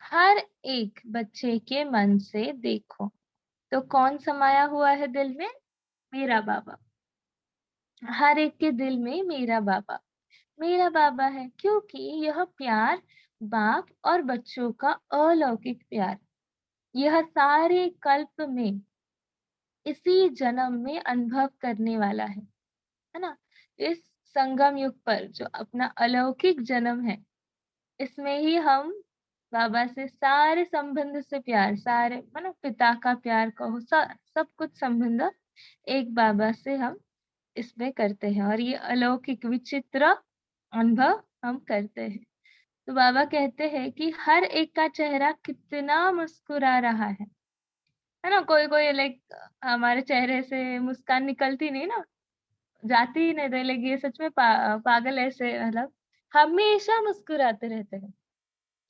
I: हर एक बच्चे के मन से देखो तो कौन समाया हुआ है दिल में, मेरा बाबा। हर एक के दिल में मेरा बाबा है, क्योंकि यह प्यार बाप और बच्चों का अलौकिक प्यार, यह सारे कल्प में इसी जन्म में अनुभव करने वाला है ना। इस संगम युग पर जो अपना अलौकिक जन्म है, इसमें ही हम बाबा से सारे संबंध से प्यार, सारे मतलब पिता का प्यार कहो, सब कुछ संबंध एक बाबा से हम इसमें करते हैं, और ये अलौकिक विचित्र अनुभव हम करते हैं। तो बाबा कहते हैं कि हर एक का चेहरा कितना मुस्कुरा रहा है ना। कोई कोई लाइक हमारे चेहरे से मुस्कान निकलती नहीं ना, जाती ही नहीं, तो लाइक ये सच में पागल ऐसे, मतलब हमेशा मुस्कुराते रहते हैं,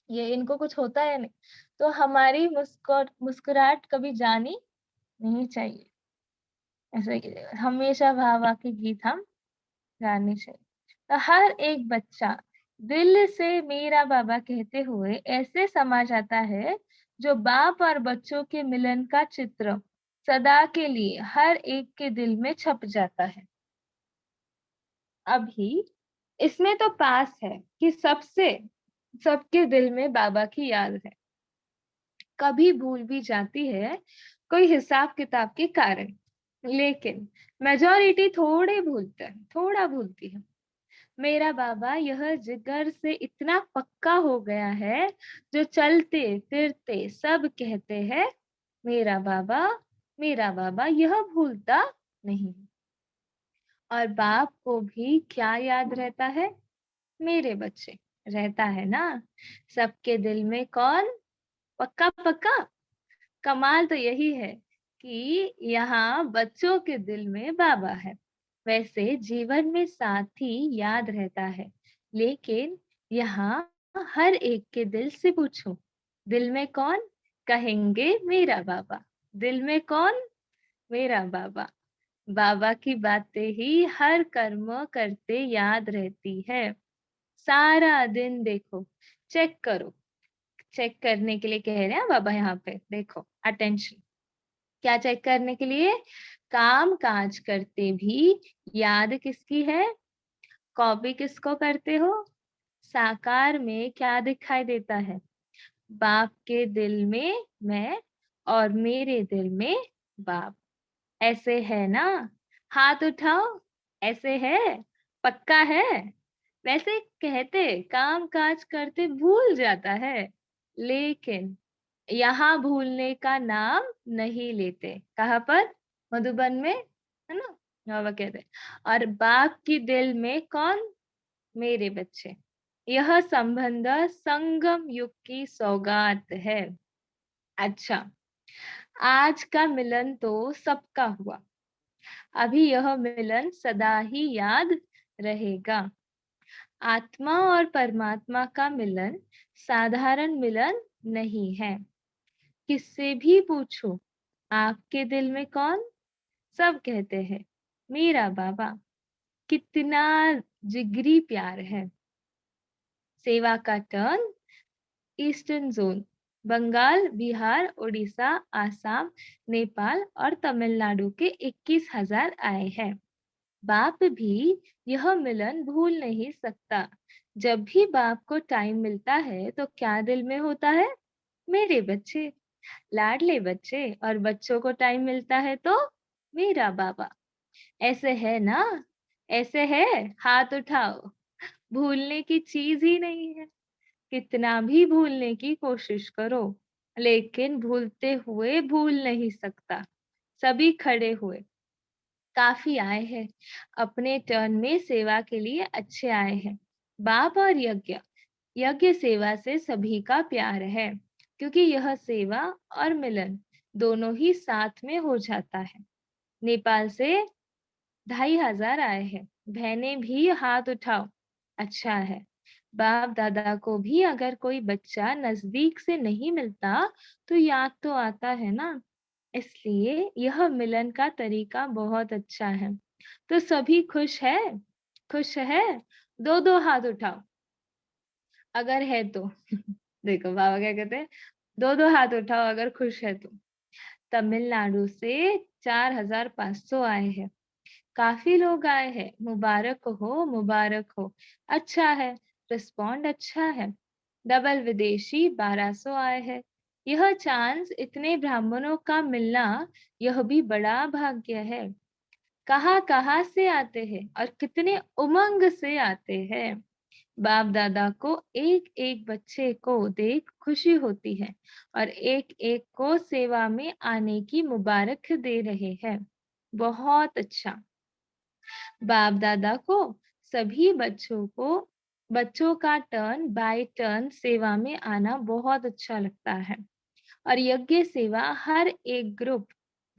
I: ये इनको कुछ होता है नहीं। तो हमारी मुस्कुराहट कभी जानी नहीं चाहिए, ऐसे हमेशा वाह वाह के गीत हम गाने चाहिए। तो हर एक बच्चा दिल से मेरा बाबा कहते हुए ऐसे समा जाता है जो बाप और बच्चों के मिलन का चित्र सदा के लिए हर एक के दिल में छप जाता है। अभी इसमें तो पास है कि सबके दिल में बाबा की याद है। कभी भूल भी जाती है कोई हिसाब किताब के कारण, लेकिन मेजॉरिटी थोड़ा भूलती है। मेरा बाबा यह जिगर से इतना पक्का हो गया है, जो चलते फिरते सब कहते हैं मेरा बाबा यह भूलता नहीं। और बाप को भी क्या याद रहता है? मेरे बच्चे रहता है ना। सबके दिल में कौन? पक्का पक्का। कमाल तो यही है कि यहाँ बच्चों के दिल में बाबा है। वैसे जीवन में साथी याद रहता है, लेकिन यहाँ हर एक के दिल से पूछो, दिल में कौन? कहेंगे मेरा बाबा। दिल में कौन? मेरा बाबा। बाबा की बातें ही हर कर्म करते याद रहती है। सारा दिन देखो, चेक करो। चेक करने के लिए कह रहे हैं बाबा यहाँ पे, देखो अटेंशन। क्या चेक करने के लिए? काम काज करते भी याद किसकी है? कॉपी किसको करते हो? साकार में क्या दिखाई देता है? बाप के दिल में मैं और मेरे दिल में बाप। ऐसे है ना? हाथ उठाओ। ऐसे है? पक्का है? वैसे कहते काम काज करते भूल जाता है, लेकिन यहाँ भूलने का नाम नहीं लेते। कहाँ पर? मधुबन में, है ना? बाबा कहते और बाप की दिल में कौन? मेरे बच्चे। यह संबंध संगम युग की सौगात है। अच्छा, आज का मिलन तो सबका हुआ। अभी यह मिलन सदा ही याद रहेगा। आत्मा और परमात्मा का मिलन साधारण मिलन नहीं है। किससे भी पूछो, आपके दिल में कौन? सब कहते हैं मेरा बाबा। कितना जिगरी प्यार है। सेवा का turn eastern zone, Bengal, Bihar, Orissa, Assam, Nepal और तमिलनाडु के 21,000 आए हैं। बाप भी यह मिलन भूल नहीं सकता। जब भी बाप को टाइम मिलता है तो क्या दिल में होता है? मेरे बच्चे, लाडले बच्चे। और बच्चों को टाइम मिलता है तो मेरा बाबा। ऐसे है ना? ऐसे है? हाथ उठाओ। भूलने की चीज ही नहीं है। कितना भी भूलने की कोशिश करो, लेकिन भूलते हुए भूल नहीं सकता। सभी खड़े हुए। काफी आए हैं। अपने टर्न में सेवा के लिए अच्छे आए हैं। बाप और यज्ञ सेवा से सभी का प्यार है, क्योंकि यह सेवा और मिलन दोनों ही साथ में हो जाता है। नेपाल से 2,500 आए हैं। बहनें भी हाथ उठाओ। अच्छा है। बाप दादा को भी अगर कोई बच्चा नजदीक से नहीं मिलता तो याद तो आता है ना। इसलिए यह मिलन का तरीका बहुत अच्छा है। तो सभी खुश है? खुश है? दो दो हाथ उठाओ अगर है तो। देखो बाबा क्या कहते हैं, दो दो हाथ उठाओ अगर खुश है तो। तमिलनाडु से 4,500 आए हैं। काफी लोग आए हैं। मुबारक हो, मुबारक हो। अच्छा है, रिस्पॉन्ड अच्छा है। डबल विदेशी 1,200 आए हैं। यह चांस इतने ब्राह्मणों का मिलना, यह भी बड़ा भाग्य है। कहाँ से आते हैं और कितने उमंग से आते हैं। बाप दादा को एक एक बच्चे को देख खुशी होती है और एक एक को सेवा में आने की मुबारक दे रहे हैं। बहुत अच्छा। बाप दादा को सभी बच्चों का टर्न बाय टर्न सेवा में आना बहुत अच्छा लगता है। और यज्ञ सेवा हर एक ग्रुप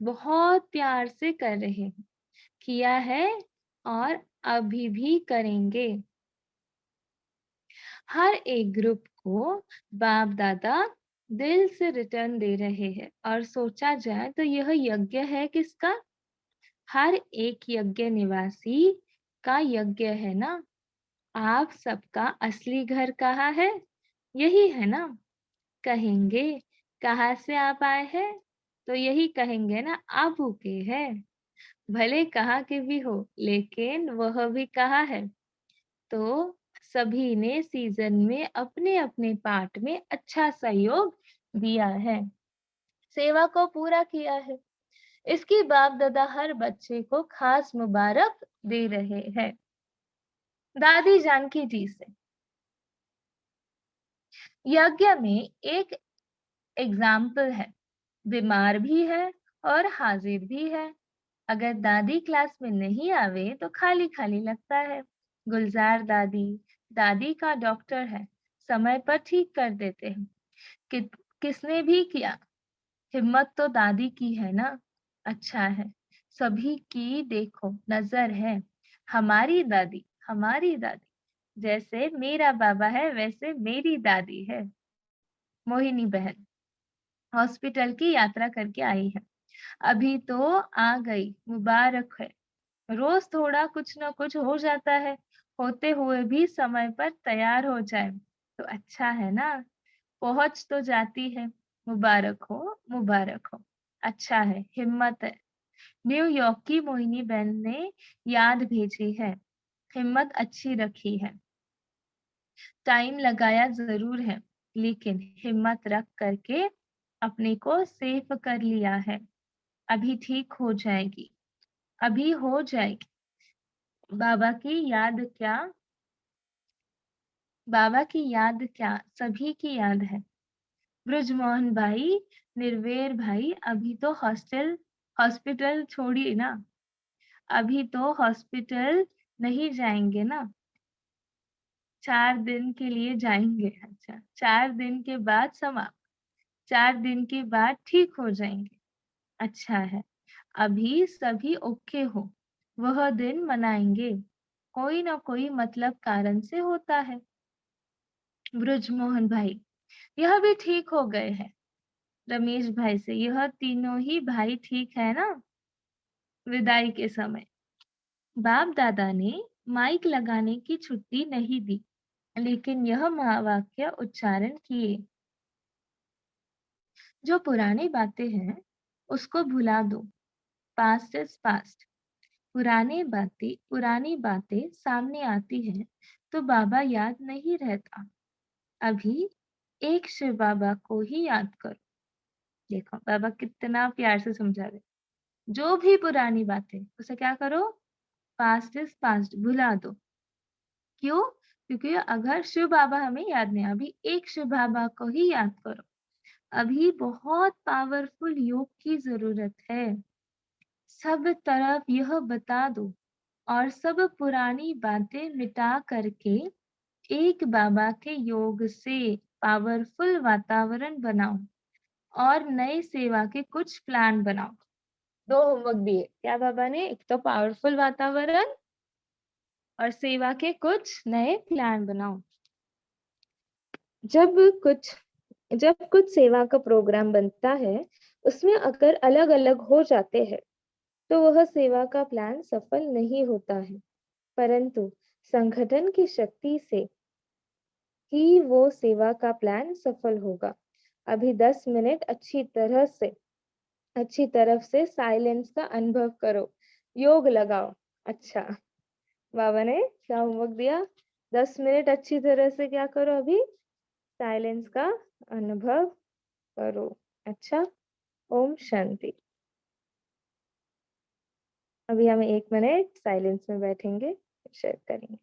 I: बहुत प्यार से कर रहे हैं, किया है और अभी भी करेंगे। हर एक ग्रुप को बाप दादा दिल से रिटर्न दे रहे हैं। और सोचा जाए तो यह यज्ञ है किसका? हर एक यज्ञ निवासी का यज्ञ है ना। आप सबका असली घर कहाँ है? यही है ना? कहेंगे कहाँ से आप आए हैं? तो यही कहेंगे ना, आबू के है। भले कहाँ के भी हो, लेकिन वह भी कहाँ है। तो सभी ने सीजन में अपने अपने पार्ट में अच्छा सहयोग दिया है, सेवा को पूरा किया है। इसकी बाप दादा हर बच्चे को खास मुबारक दे रहे हैं। दादी जानकी जी से यज्ञ में एक एग्जाम्पल है, बीमार भी है और हाजिर भी है। अगर दादी क्लास में नहीं आवे तो खाली खाली लगता है। गुलजार दादी दादी का डॉक्टर है, समय पर ठीक कर देते हैं। कि, किसने भी किया, हिम्मत तो दादी की है ना। अच्छा है, सभी की देखो नजर है। हमारी दादी जैसे मेरा बाबा है वैसे मेरी दादी है। मोहिनी बहन हॉस्पिटल की यात्रा करके आई है, अभी तो आ गई, मुबारक है। रोज थोड़ा कुछ ना कुछ हो जाता है, होते हुए भी समय पर तैयार हो जाए तो अच्छा है ना। पहुंच तो जाती है, मुबारक हो मुबारक हो। अच्छा है, हिम्मत है। न्यूयॉर्क की मोहिनी बहन ने याद भेजी है, हिम्मत अच्छी रखी है। टाइम लगाया जरूर है, लेकिन हिम्मत रख करके अपने को सेफ कर लिया है। अभी ठीक हो जाएगी, अभी हो जाएगी। बाबा की याद क्या, बाबा की याद क्या, सभी की याद है। ब्रजमोहन भाई, निर्वेर भाई, अभी तो हॉस्पिटल छोड़ी ना, अभी तो हॉस्पिटल नहीं जाएंगे ना, 4 दिन के लिए जाएंगे। अच्छा, 4 दिन के बाद समाप्त, 4 दिन के बाद ठीक हो जाएंगे। अच्छा है, अभी सभी ओके हो, वह दिन मनाएंगे, कोई ना कोई मतलब कारण से होता है। ब्रजमोहन भाई, यह भी ठीक हो गए हैं। रमेश भाई से, यह तीनों ही भाई ठीक है ना। विदाई के समय बाप दादा ने माइक लगाने की छुट्टी नहीं दी, लेकिन यह महावाक्य उच्चारण किए, जो पुरानी बातें हैं उसको भुला दो, पास्ट इज पास्ट। पुरानी बातें सामने आती हैं तो बाबा याद नहीं रहता। अभी एक शिव बाबा को ही याद करो। देखो बाबा कितना प्यार से समझा रहे, जो भी पुरानी बातें उसे क्या करो, पास्ट इज पास्ट, भुला दो। क्यों? क्योंकि अगर शिव बाबा हमें याद नहीं, अभी एक शिव बाबा को ही याद करो। अभी बहुत पावरफुल योग की जरूरत है। सब तरफ यह बता दो और सब पुरानी बातें मिटा करके एक बाबा के योग से पावरफुल वातावरण बनाओ और नए सेवा के कुछ प्लान बनाओ। 2 होमवर्क दिए क्या बाबा ने, एक तो पावरफुल वातावरण और सेवा के कुछ नए प्लान बनाओ। जब कुछ सेवा का प्रोग्राम बनता है, उसमें अगर अलग अलग हो जाते हैं तो वह सेवा का प्लान सफल नहीं होता है, परंतु संगठन की शक्ति से ही वो सेवा का प्लान सफल होगा। अभी 10 मिनट अच्छी तरफ से साइलेंस का अनुभव करो, योग लगाओ। अच्छा, बाबा ने क्या होमवर्क दिया, 10 मिनट अच्छी तरह से क्या करो, अभी साइलेंस का अनुभव करो। अच्छा, ओम शांति। अभी हम 1 मिनट साइलेंस में बैठेंगे, शेयर करेंगे।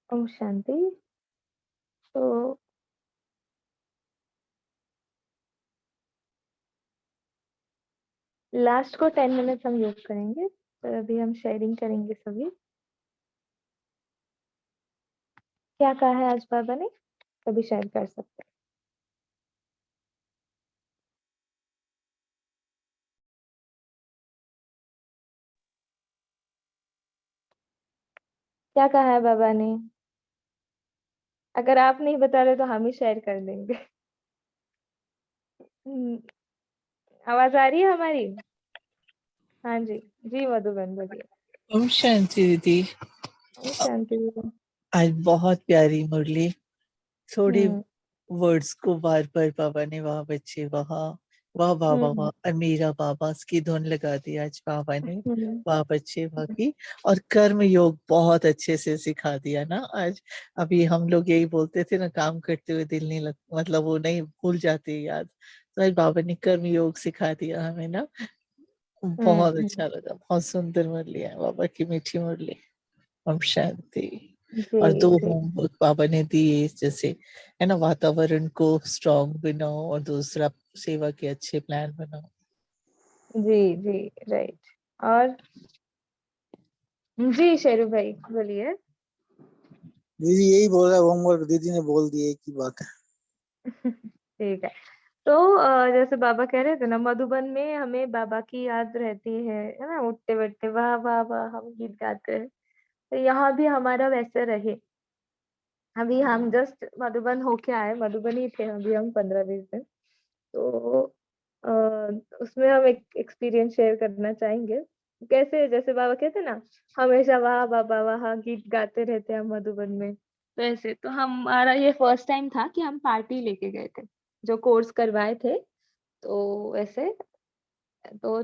I: ओम शांति। तो लास्ट को 10 मिनट हम यूज करेंगे, पर अभी हम शेयरिंग करेंगे सभी। क्या कहा है आज बाबा ने, सभी शेयर कर सकते हैं। क्या कहा है बाबा ने? अगर आप नहीं बता रहे तो हम ही शेयर कर देंगे। आवाज आ रही है हमारी? हाँ जी जी मधुबन बोलिए।
K: ओम शांति दीदी।
I: ओम शांति।
K: आज बहुत प्यारी मुरली, थोड़े
I: हम्म
K: वर्ड्स को बार बार बाबा ने वाह बच्चे वहाँ, वाह बाबा वाह, और मेरा बाबा की धुन लगा दी आज बाबा ने,
I: हम्म
K: वाह बच्चे वाह की। और कर्म योग बहुत अच्छे से सिखा दिया ना आज। अभी हम लोग यही बोलते थे ना, काम करते हुए दिल नहीं लग, मतलब वो नहीं भूल जाती याद, तो आज बाबा ने कर्म योग सिखा दिया हमें ना। बहुत अच्छा लगा, बहुत सुंदर मुरली है बाबा की, मीठी मुरली। ओम शांति। और
I: जी
K: 2
I: जी
K: होमवर्क बाबा ने दिए, जैसे है ना, वातावरण को स्ट्रांग बनाओ और दूसरा सेवा के अच्छे प्लान बनाओ।
I: जी जी राइट। और जी शेरू भाई बोलिए।
C: दीदी यही बोल रहा है, होमवर्क दीदी ने बोल दिया की बात है।
I: ठीक है। तो जैसे बाबा कह रहे थे ना, मधुबन में हमें बाबा की याद रहती है ना, उठते बैठते वाह वाह वाह हम गीत गाते हैं। तो यहाँ भी हमारा वैसे रहे। अभी हम जस्ट मधुबन होके आए, मधुबन ही थे अभी हम 15-20 दिन। तो अ, उसमें हम एक एक्सपीरियंस शेयर करना चाहेंगे। कैसे, जैसे बाबा कहते ना, हमेशा वाह बाबा वाह गीत गाते रहते हैं हम मधुबन में। तो ऐसे तो हमारा ये फर्स्ट टाइम था कि हम पार्टी लेके गए थे, जो कोर्स करवाए थे। तो ऐसे तो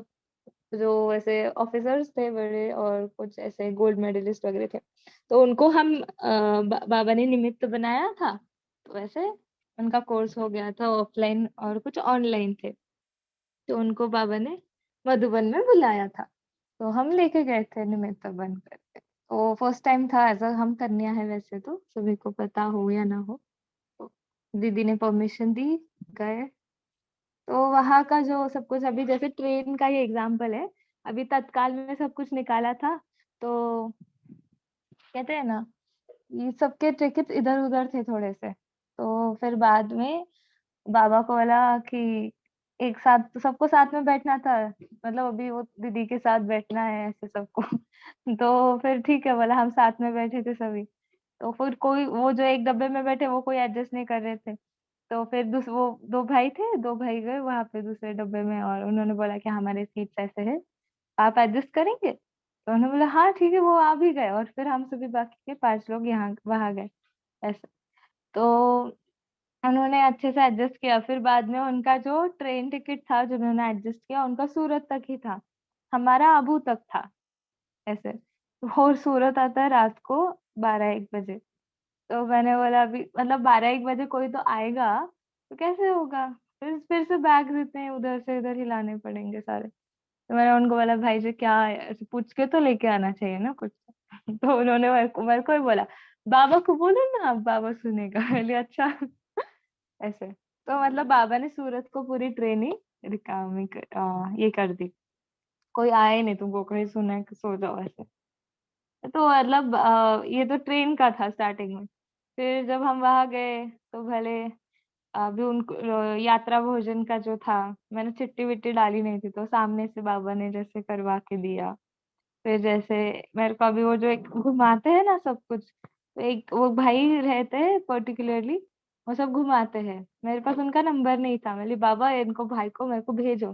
I: जो ऐसे ऑफिसर्स थे बड़े और कुछ ऐसे गोल्ड मेडलिस्ट वगैरह थे, तो उनको हम बाबा ने निमित्त बनाया था। तो वैसे उनका कोर्स हो गया था ऑफलाइन और कुछ ऑनलाइन थे। तो उनको बाबा ने मधुबन में बुलाया था, तो हम लेके गए थे निमित्त बन करके। तो फर्स्ट टाइम था ऐसा हम कन्या है, वैसे तो सभी को पता हो या ना हो। तो दीदी ने परमिशन दी, गए। तो वहाँ का जो सब कुछ, अभी जैसे ट्रेन का ये एग्जाम्पल है, अभी तत्काल में सब कुछ निकाला था। तो कहते हैं ना, ये सबके टिकट इधर उधर थे थोड़े से। तो फिर बाद में बाबा को बोला कि एक साथ तो सबको साथ में बैठना था, मतलब अभी वो दीदी के साथ बैठना है ऐसे सबको। तो फिर ठीक है बोला, हम साथ में बैठे थे सभी। तो फिर कोई, वो जो एक डब्बे में बैठे वो कोई एडजस्ट नहीं कर रहे थे। तो फिर वो 2 भाई थे, 2 भाई गए वहां पे दूसरे डब्बे में, और उन्होंने बोला कि हमारे सीट्स ऐसे है, आप एडजस्ट करेंगे? तो उन्होंने बोला हाँ ठीक है, वो आ भी गए, और फिर हम सभी बाकी के 5 लोग यहाँ वहां गए ऐसे। तो उन्होंने अच्छे से एडजस्ट किया। फिर बाद में उनका जो ट्रेन टिकट था जो उन्होंने एडजस्ट किया, उनका सूरत तक ही था, हमारा अबू तक था ऐसे। और सूरत आता है रात को 12-1 बजे। तो मैंने बोला अभी मतलब 12-1 बजे कोई तो आएगा, तो कैसे होगा? फिर से बैग देते हैं उधर से इधर हिलाने पड़ेंगे सारे। तो मैंने उनको बोला भाई जी क्या है, ऐसे पूछ के तो लेके आना चाहिए ना कुछ। तो उन्होंने मेरे को ही बोला, बाबा को बोलो ना, अब बाबा सुनेगा। मैंने अच्छा। ऐसे तो मतलब बाबा ने सूरत को पूरी ट्रेन ही ये कर दी, कोई आए नहीं, तुमको कहीं सुना है कि सो जाओ ऐसे। तो मतलब ये तो ट्रेन का था स्टार्टिंग में। फिर जब हम वहां गए तो भले अभी उनको यात्रा भोजन का जो था, मैंने चिट्ठी विट्टी डाली नहीं थी, तो सामने से बाबा ने जैसे करवा के दिया। फिर जैसे मेरे को अभी वो जो एक घुमाते हैं ना सब कुछ, तो एक वो भाई रहते हैं पर्टिकुलरली, वो सब घुमाते हैं। मेरे पास उनका नंबर नहीं था, मैंने बाबा इनको भाई को मेरे को भेजो।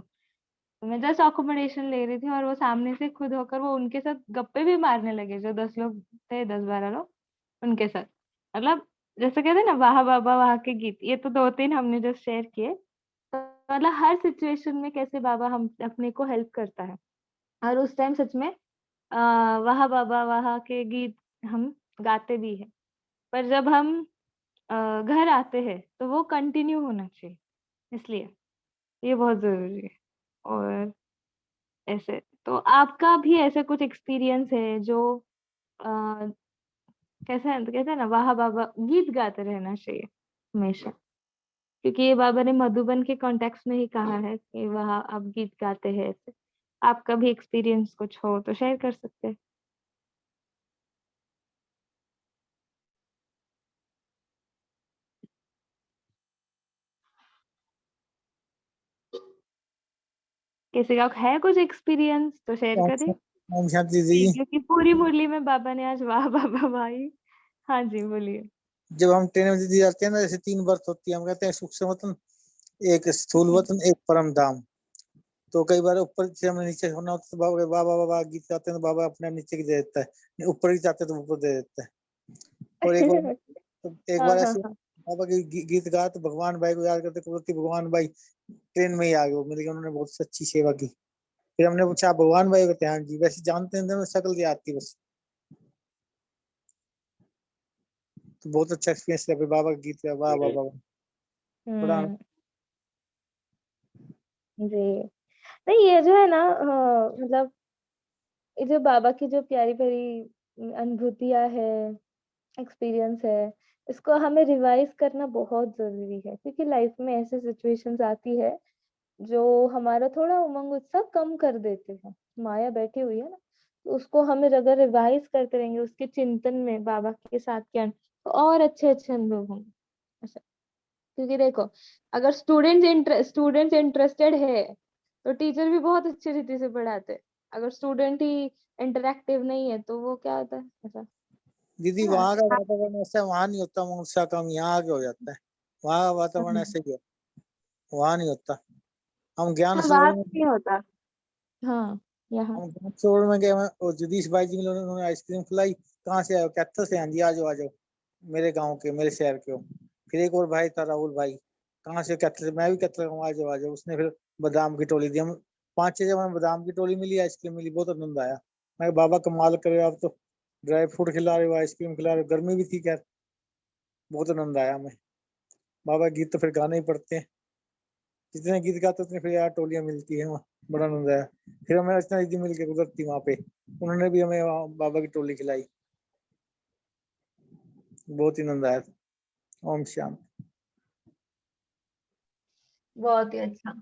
I: तो मैं जस्ट अकोमोडेशन ले रही थी, और वो सामने से खुद होकर वो उनके साथ गप्पे भी मारने लगे, जो 10 लोग थे, 10-12 लोग उनके साथ। मतलब जैसे कहते हैं ना वाह बाबा वाह के गीत, ये तो 2-3 हमने जो शेयर किए। तो मतलब हर सिचुएशन में कैसे बाबा हम अपने को हेल्प करता है। और उस टाइम सच में वाह बाबा वाह के गीत हम गाते भी हैं, पर जब हम घर आते हैं तो वो कंटिन्यू होना चाहिए, इसलिए ये बहुत जरूरी है। और ऐसे तो आपका भी ऐसे कुछ एक्सपीरियंस है जो अ, कैसा है, तो कहते हैं ना वाह बाबा, गीत गाते रहना चाहिए हमेशा, क्योंकि ये बाबा ने मधुबन के कॉन्टेक्स्ट में ही कहा है कि वाह आप गीत गाते हैं ऐसे। आपका भी एक्सपीरियंस कुछ हो तो शेयर कर सकते हैं। किसी का है कुछ एक्सपीरियंस तो शेयर करें,
C: ओम शांति जी।
I: क्योंकि पूरी मुरली में बाबा ने आज वाह बाबा भाई। हाँ जी बोलिए।
C: जब हम ट्रेन में दीदी जाते हैं ना, जैसे 3 बर्थ होती है, हम कहते हैं सूक्ष्म वतन, एक स्थूल वतन, एक परम धाम। तो कई बार ऊपर से हमें नीचे होना होता है, तो बाबा बाबा बाबा गीत गाते हैं तो बाबा अपने आप नीचे की दे देता है, ऊपर ही जाते हैं तो ऊपर दे देता है। और एक
I: हाँ
C: बार
I: हाँ
C: ऐसे
I: हाँ।
C: बाबा के गीत गा तो भगवान भाई को याद करते कुदरती भगवान भाई ट्रेन में ही आ गए, वो मिल गए, उन्होंने बहुत अच्छी सेवा की। फिर हमने पूछा "आप भगवान भाई कहते हैं हाँ जी, वैसे जानते हैं तो शक्ल से आती बस। तो बहुत अच्छा एक्सपीरियंस है, फिर बाबा का गीत गाया, वाह वाह वाह, बड़ा
I: हम्म। जी नहीं, ये जो है ना मतलब ये जो बाबा की जो प्यारी प्यारी अनुभूतियां है, एक्सपीरियंस है, इसको हमें रिवाइज करना बहुत जरूरी है, क्योंकि लाइफ में ऐसे सिचुएशंस आती है जो हमारा थोड़ा उमंग उत्साह कम कर देते हैं। माया बैठी हुई है ना, तो उसको हमें अगर रिवाइज करते रहेंगे उसके चिंतन में बाबा के साथ के तो और अच्छे अच्छे अनुभव होंगे ऐसा। क्योंकि देखो, अगर स्टूडेंट्स इंटरेस्टेड है तो टीचर भी बहुत अच्छी रीति से पढ़ाते हैं। अगर स्टूडेंट ही इंटरेक्टिव नहीं है तो वो क्या होता है ऐसा।
C: दीदी
I: हाँ
C: वहाँ का वातावरण ऐसा वहाँ नहीं होता, उत्साह कम यहाँ आगे हो जाता है। वहाँ का वातावरण
I: हाँ,
C: ऐसे ही है, वहाँ नहीं होता। हम ज्ञान
I: हाँ
C: सरोवर
I: बात
C: में
I: नहीं होता। हाँ यहाँ।
C: हम ज्ञान सरोवर में गए, और जगदीश भाई जी मिले, उन्होंने आइसक्रीम खिलाई। कहाँ से आए हो? कैथल से। हाँ जी आ जाओ आ जाओ, मेरे गाँव के, मेरे शहर के हो। फिर एक और भाई था राहुल भाई, कहाँ से? कैथल से। मैं भी कैथल का हूँ, आ जाओ आ जाओ। उसने फिर बादाम की टोली दी, हम 5-6 जब हमें बादाम की टोली मिली, आइसक्रीम मिली, बहुत आनंद आया। मैं कहा, बाबा कमाल कर रहे हो आप तो, ड्राई फ्रूट खिला रहे हो, आइसक्रीम खिला रहे हो, गर्मी भी थी खैर, बहुत आनंद आया हमें। बाबा गीत तो फिर गाने ही पड़ते हैं, जितने गीत गाते उतने फिर यार टोलियां मिलती है वहाँ, बड़ा आनंद आया। फिर हमें रचना दीदी मिल के गुजरती वहाँ पे, उन्होंने भी हमें वहाँ बाबा की टोली खिलाई, बहुत ही आनंद आया। ओम शांति।
I: बहुत ही अच्छा।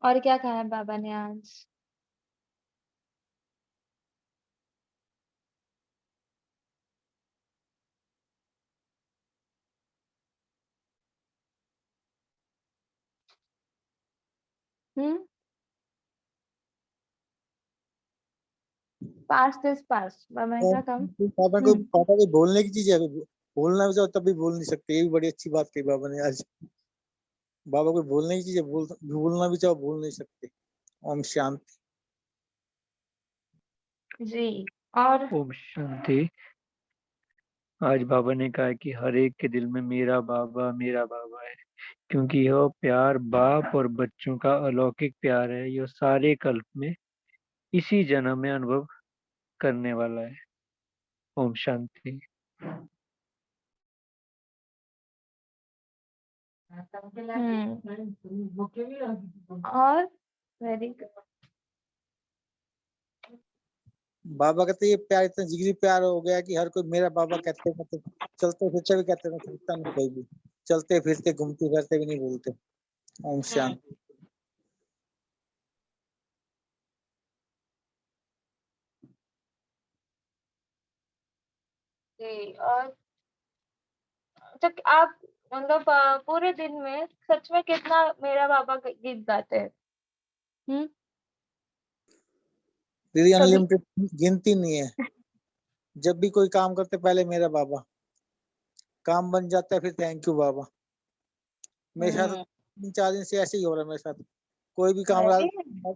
I: और क्या कहा है बाबा ने आज? पास्ट इज पास्ट, बाबा ने कहा कम।
C: पापा को बोलने की चीज है, बोलना भी चाहो तब भी बोल नहीं सकते, ये भी बड़ी अच्छी बात कही बाबा ने आज। बाबा को बोलने की चीज है, बोलना भी चाहो बोल नहीं सकते। ओम शांति।
I: जी। और
L: ओम शांति। आज बाबा ने कहा कि हर एक के दिल में मेरा बाबा है, क्योंकि यह प्यार बाप और बच्चों का अलौकिक प्यार है। यह सारे कल्प में इसी जन्म में अनुभव करने वाला है। ओम शांति।
I: और वेरी गुड।
C: बाबा कहते ये प्यार इतना जिगरी प्यार हो गया कि हर कोई मेरा बाबा कहते कहते, चलते फिरते भी कहते, छूटता नहीं कोई भी, चलते फिरते घूमते फिरते भी नहीं भूलते। ओम शांति।
I: जी। और तक आप मतलब पूरे दिन में सच में कितना मेरा बाबा का गीत गाते हैं?
C: दीदी
I: कभी
C: अनलिमिटेड, गिनती नहीं है। जब भी कोई काम करते पहले मेरा बाबा, काम बन जाता है फिर थैंक यू बाबा। मेरे साथ 3-4 दिन से ऐसे ही हो रहा है मेरे साथ, कोई भी काम रहा,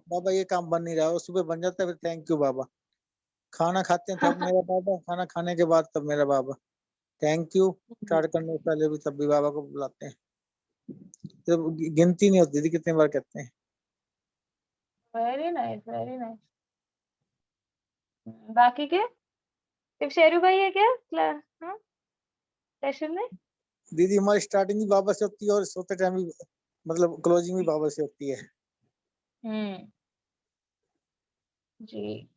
C: बाबा ये काम बन नहीं रहा, और सुबह बन जाता है फिर थैंक यू बाबा। खाना खाते हैं तब मेरा बाबा, खाना खाने के बाद तब मेरा बाबा, थैंक यू। स्टार्ट करने से पहले भी तब भी बाबा को बुलाते हैं। जब गिनती नहीं होती थी कितने बार कहते हैं।
I: Very nice very nice. बाकी के सिर्फ शेरू भाई है क्या सेशन में?
C: दीदी हमारी स्टार्टिंग भी बाबा से होती है और सोते टाइम भी, मतलब क्लोजिंग भी बाबा से होती है।
I: जी,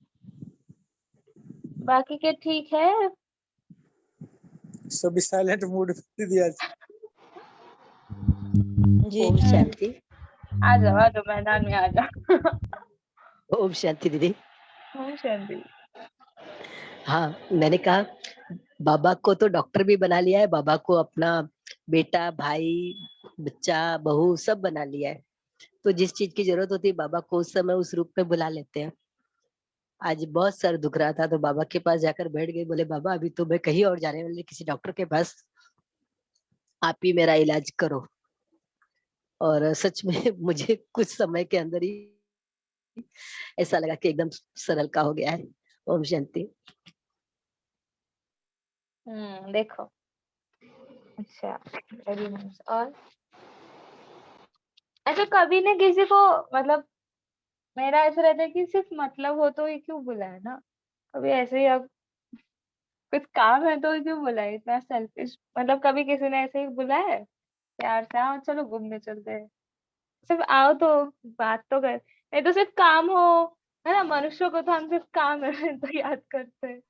I: बाकी के ठीक है।
C: सभी साइलेंट मूड में दीदी आज।
E: जी
H: ओम शांति।
I: आ जाओ मैदान में आ जाओ।
H: ओम शांति दीदी।
I: ओम शांति।
H: हाँ, मैंने कहा बाबा को तो डॉक्टर भी बना लिया है, बाबा को अपना बेटा, भाई, बच्चा, बहू सब बना लिया है। तो जिस चीज की जरूरत होती है बाबा को उस समय उस रूप में बुला लेते हैं। आज बहुत सर दुख रहा था तो बाबा के पास जाकर बैठ गई, बोले बाबा अभी तो मैं कहीं और जाने वाली, किसी डॉक्टर के पास, आप ही मेरा इलाज करो। और सच में मुझे कुछ समय के अंदर ही ऐसा लगा कि एकदम सरल का हो गया है। ओम शांति।
I: देखो, अच्छा, वेरी नाइस। और अच्छा, कभी ने किसी को, मतलब मेरा ऐसा रहता है कि सिर्फ मतलब हो तो ये क्यों बुलाए ना, कभी ऐसे ही अब कुछ काम है तो क्यों बुलाए, इतना सेल्फिश। मतलब कभी किसी ने ऐसे ही बुलाया है प्यार से, आओ चलो घूमने चलते हैं, सिर्फ आओ तो बात तो कर, नहीं तो सिर्फ काम हो, है ना। मनुष्यों को तो हम सिर्फ काम है तो याद करते हैं,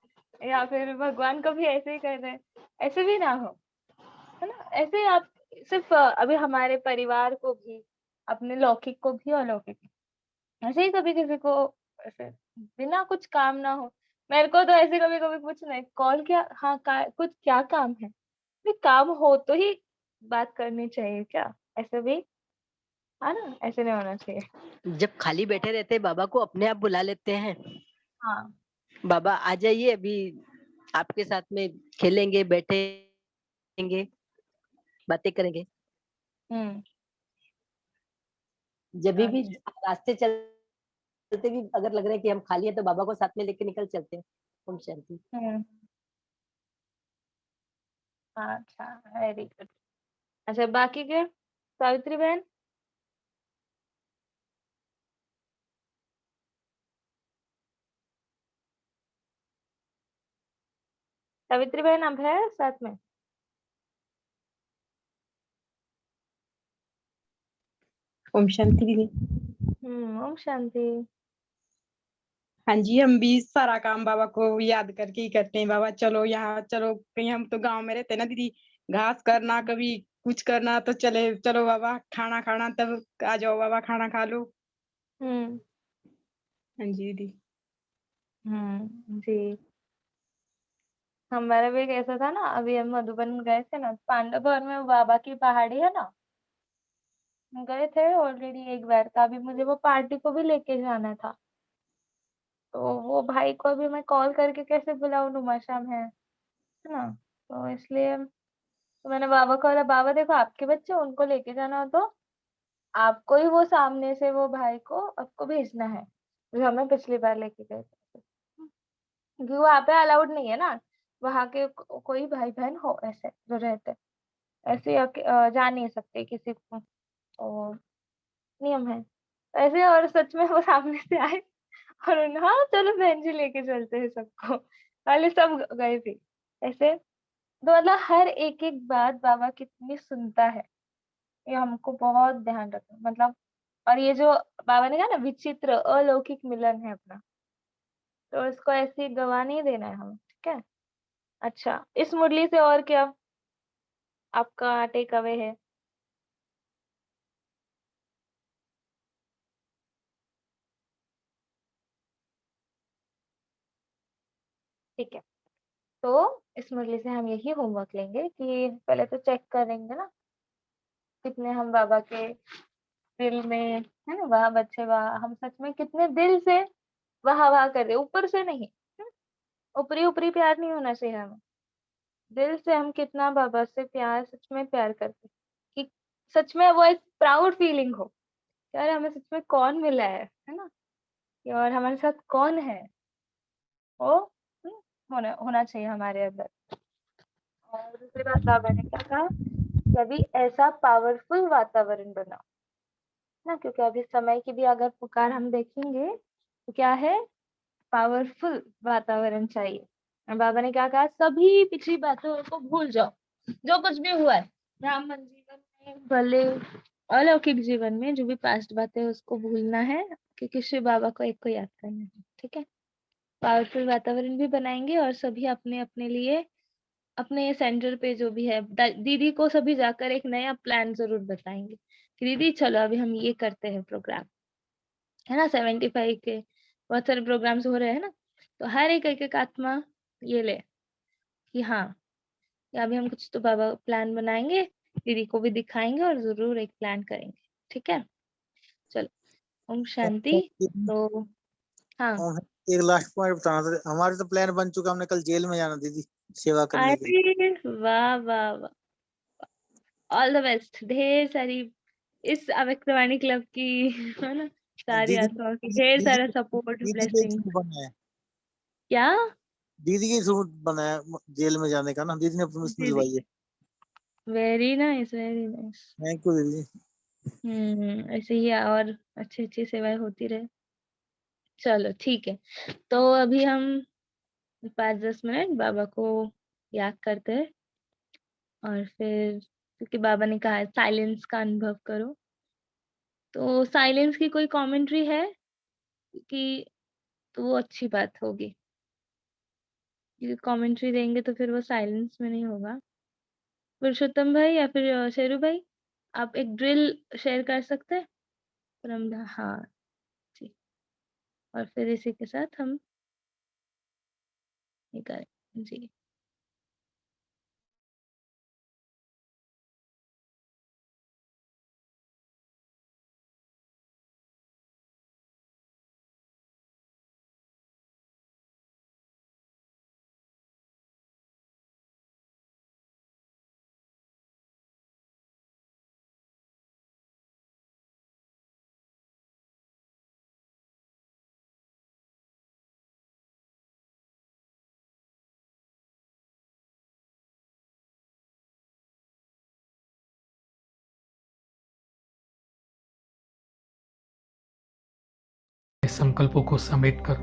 I: या फिर भगवान को भी ऐसे ही कर रहे हैं, ऐसे भी ना हो, है ना। ऐसे ही आप सिर्फ अभी हमारे परिवार को भी, अपने लौकिक को भी अलौकिक, ऐसे ही कभी किसी को ऐसे बिना कुछ काम ना हो। मेरे को तो ऐसे कभी कभी पूछना है कॉल क्या, हाँ कुछ क्या काम है, भी काम हो तो ही बात करनी चाहिए क्या, ऐसे भी, है ना, ऐसे नहीं होना चाहिए।
H: जब खाली बैठे रहते हैं बाबा को अपने आप बुला लेते हैं,
I: हाँ,
H: बाबा आ जाइए अभी आपके साथ में खेलेंगे, बैठेंगे, बातें करेंगे।
I: हम्म,
H: जब भी
I: अच्छा,
H: रास्ते चलते भी अगर लग रहा है कि हम खाली है तो बाबा को साथ में लेके निकल चलते हैं। ओम शांति।
I: अच्छा, वेरी गुड। अच्छा, बाकी के सावित्री बहन। सावित्री बहन अब है साथ में?
M: ओम शांति दीदी।
I: ओम शांति।
M: हाँ जी, हम भी सारा काम बाबा को याद करके ही करते हैं। बाबा चलो यहाँ चलो कहीं, हम तो गांव में रहते हैं ना दीदी, घास करना कभी कुछ करना तो चले चलो बाबा, खाना खाना तब आ जाओ बाबा, खाना खा लो।
I: हम्म
M: हाँ जी दीदी।
I: जी, हमारा भी एक ऐसा था ना, अभी हम मधुबन गए थे ना, पांडव भवन में वो बाबा की पहाड़ी है ना, हम गए थे ऑलरेडी एक बार का, अभी मुझे वो पार्टी को भी लेके जाना था, तो वो भाई को अभी मैं कॉल करके कैसे बुलाऊं, नुमाशाम है ना, तो इसलिए तो मैंने बाबा को बोला, बाबा देखो आपके बच्चे, उनको लेके जाना हो तो आपको ही वो सामने से वो भाई को आपको भेजना है, जो हमें पिछली बार लेके गए थे, क्योंकि वहाँ पे अलाउड नहीं है ना, वहाँ के कोई भाई बहन हो ऐसे जो रहते, ऐसे जा नहीं सकते किसी को, तो नियम है ऐसे। और सच में वो सामने से आए और हाँ चलो बहन जी लेके चलते हैं सबको, पहले सब गए थे ऐसे। तो मतलब हर एक एक बात बाबा कितनी सुनता है, ये हमको बहुत ध्यान रखना, मतलब। और ये जो बाबा ने कहा ना विचित्र अलौकिक मिलन है अपना, तो इसको ऐसे ही गवा नहीं देना है हमें, ठीक है। अच्छा, इस मुरली से और क्या आपका टेक अवे है? ठीक है, तो इस मुरली से हम यही होमवर्क लेंगे कि पहले तो चेक करेंगे ना कितने हम बाबा के दिल में, है ना, वाह बच्चे वाह, हम सच में कितने दिल से वाह वाह कर रहे, ऊपर से नहीं, ऊपरी ऊपरी प्यार नहीं होना चाहिए हमें, दिल से हम कितना बाबा से प्यार, सच में प्यार करते, कि सच में वो एक प्राउड फीलिंग हो, यार हमें सच में कौन मिला है ना, और हमारे साथ कौन है, वो होना चाहिए हमारे अंदर। और दूसरी बात बाबा ने क्या कहा, कभी ऐसा पावरफुल वातावरण बनाओ ना, क्योंकि अभी समय की भी अगर पुकार हम देखेंगे तो क्या है, पावरफुल वातावरण चाहिए। और बाबा ने क्या कहा, सभी पिछली बातों को भूल जाओ, जो कुछ भी हुआ है ब्राह्मण जीवन में भले अलौकिक जीवन में, जो भी पास्ट बात है उसको भूलना है, क्योंकि शिव बाबा को एक को याद करना है। ठीक है, पावरफुल वातावरण भी बनाएंगे और सभी अपने अपने लिए अपने सेंटर पे जो भी है दीदी को सभी जाकर एक नया प्लान जरूर बताएंगे कि दीदी चलो अभी हम ये करते हैं प्रोग्राम, है ना। 75 के बहुत सारे प्रोग्राम्स हो रहे हैं ना, तो हर एक आत्मा ये ले कि हाँ, या अभी हम कुछ तो बाबा प्लान बनाएंगे, दीदी को भी दिखाएंगे और जरूर एक प्लान करेंगे। ठीक है, चलो, ओम शांति। तो हाँ,
C: और एक लास्ट पॉइंट बताना था, हमारे तो प्लान बन चुका, हमने कल जेल में जाना दीदी सेवा करने के लिए।
I: अरे वाह वाह वाह, ऑल द बेस्ट। ढेर सारी इस अव्यक्तवाणी क्लब की है ना, सारी
C: दीदी
I: आत्माओं की ढेर
C: दीदी
I: सारा सपोर्ट,
C: दीदी के
I: ब्लेसिंग।
C: थ्रू बना है,
I: क्या
C: दीदी के थ्रू बना है जेल में जाने का ना, दीदी ने परमिशन
I: दीदी,
C: दिलवाई है।
I: Very nice very nice.
C: Thank you दीदी।
I: ऐसे ही और अच्छी अच्छी सेवाएं होती रहे। चलो ठीक है, तो अभी हम 5-10 मिनट बाबा को याद करते हैं और फिर, क्योंकि बाबा ने कहा है साइलेंस का अनुभव करो, तो साइलेंस की कोई कमेंट्री है कि, तो वो अच्छी बात होगी, क्योंकि कमेंट्री देंगे तो फिर वो साइलेंस में नहीं होगा। पुरुषोत्तम भाई या फिर शेरू भाई, आप एक ड्रिल शेयर कर सकते हैं हाँ जी, और फिर इसी के साथ हम ये करें जी।
N: संकल्पों को समेटकर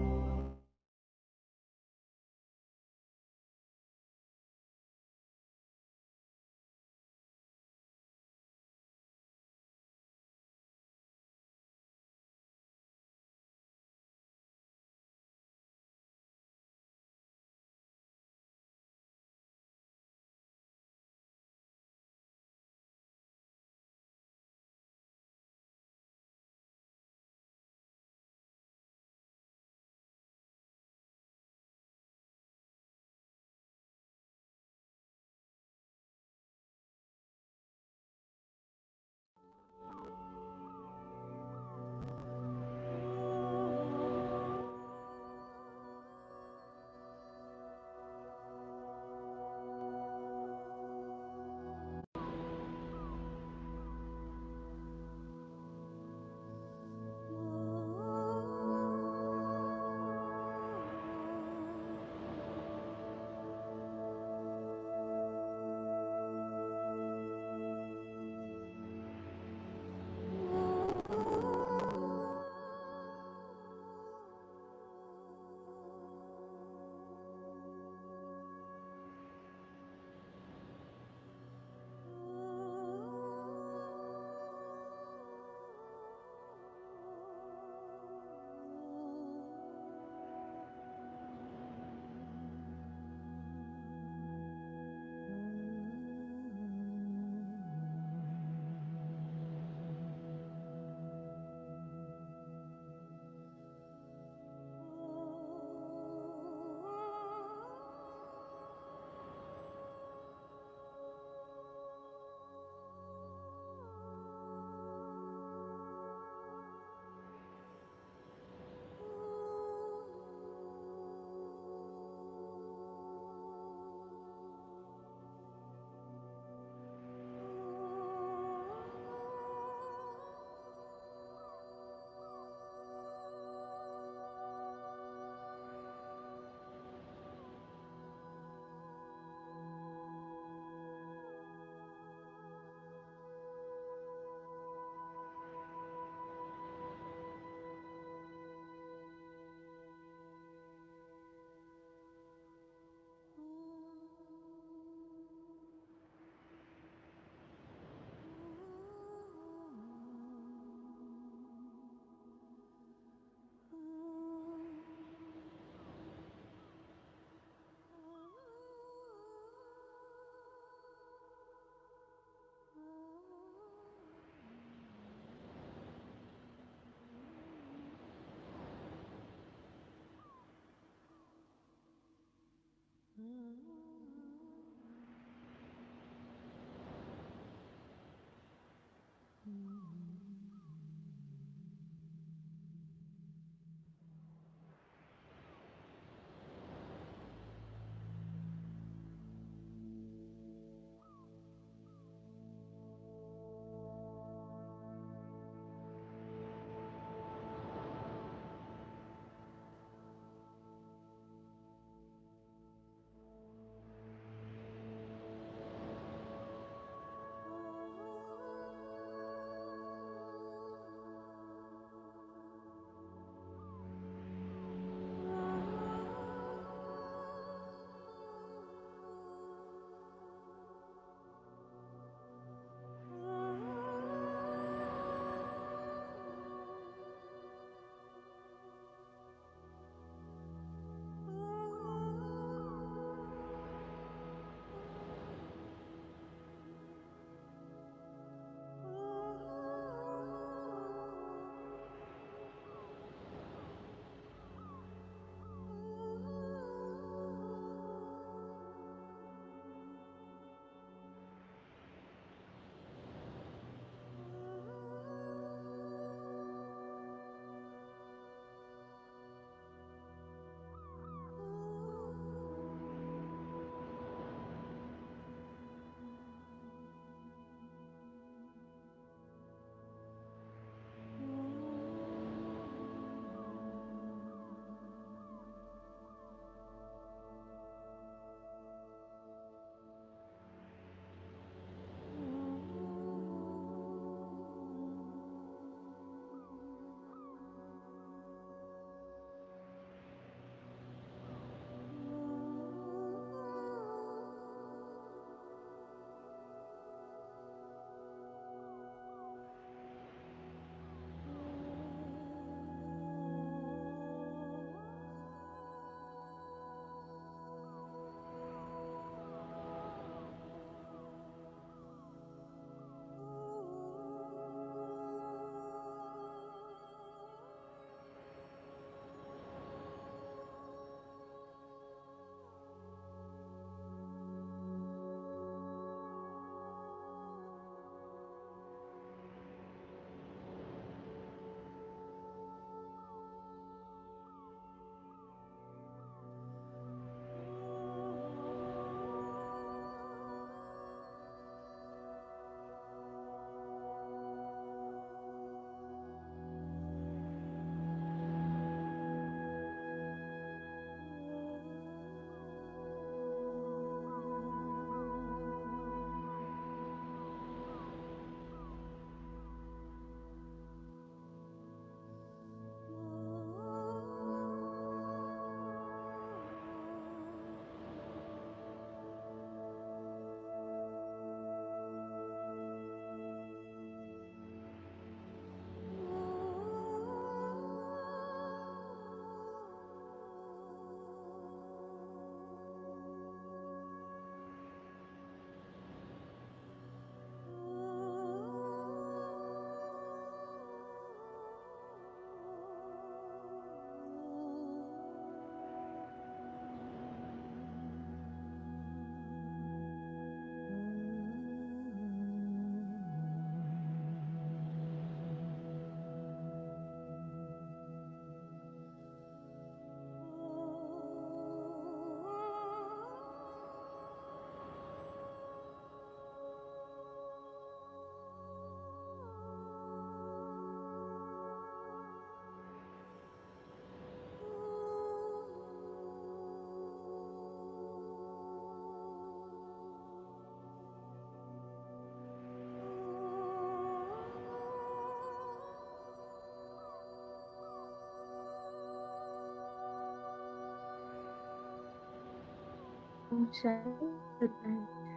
I: ओम शांति, गुड नाइट।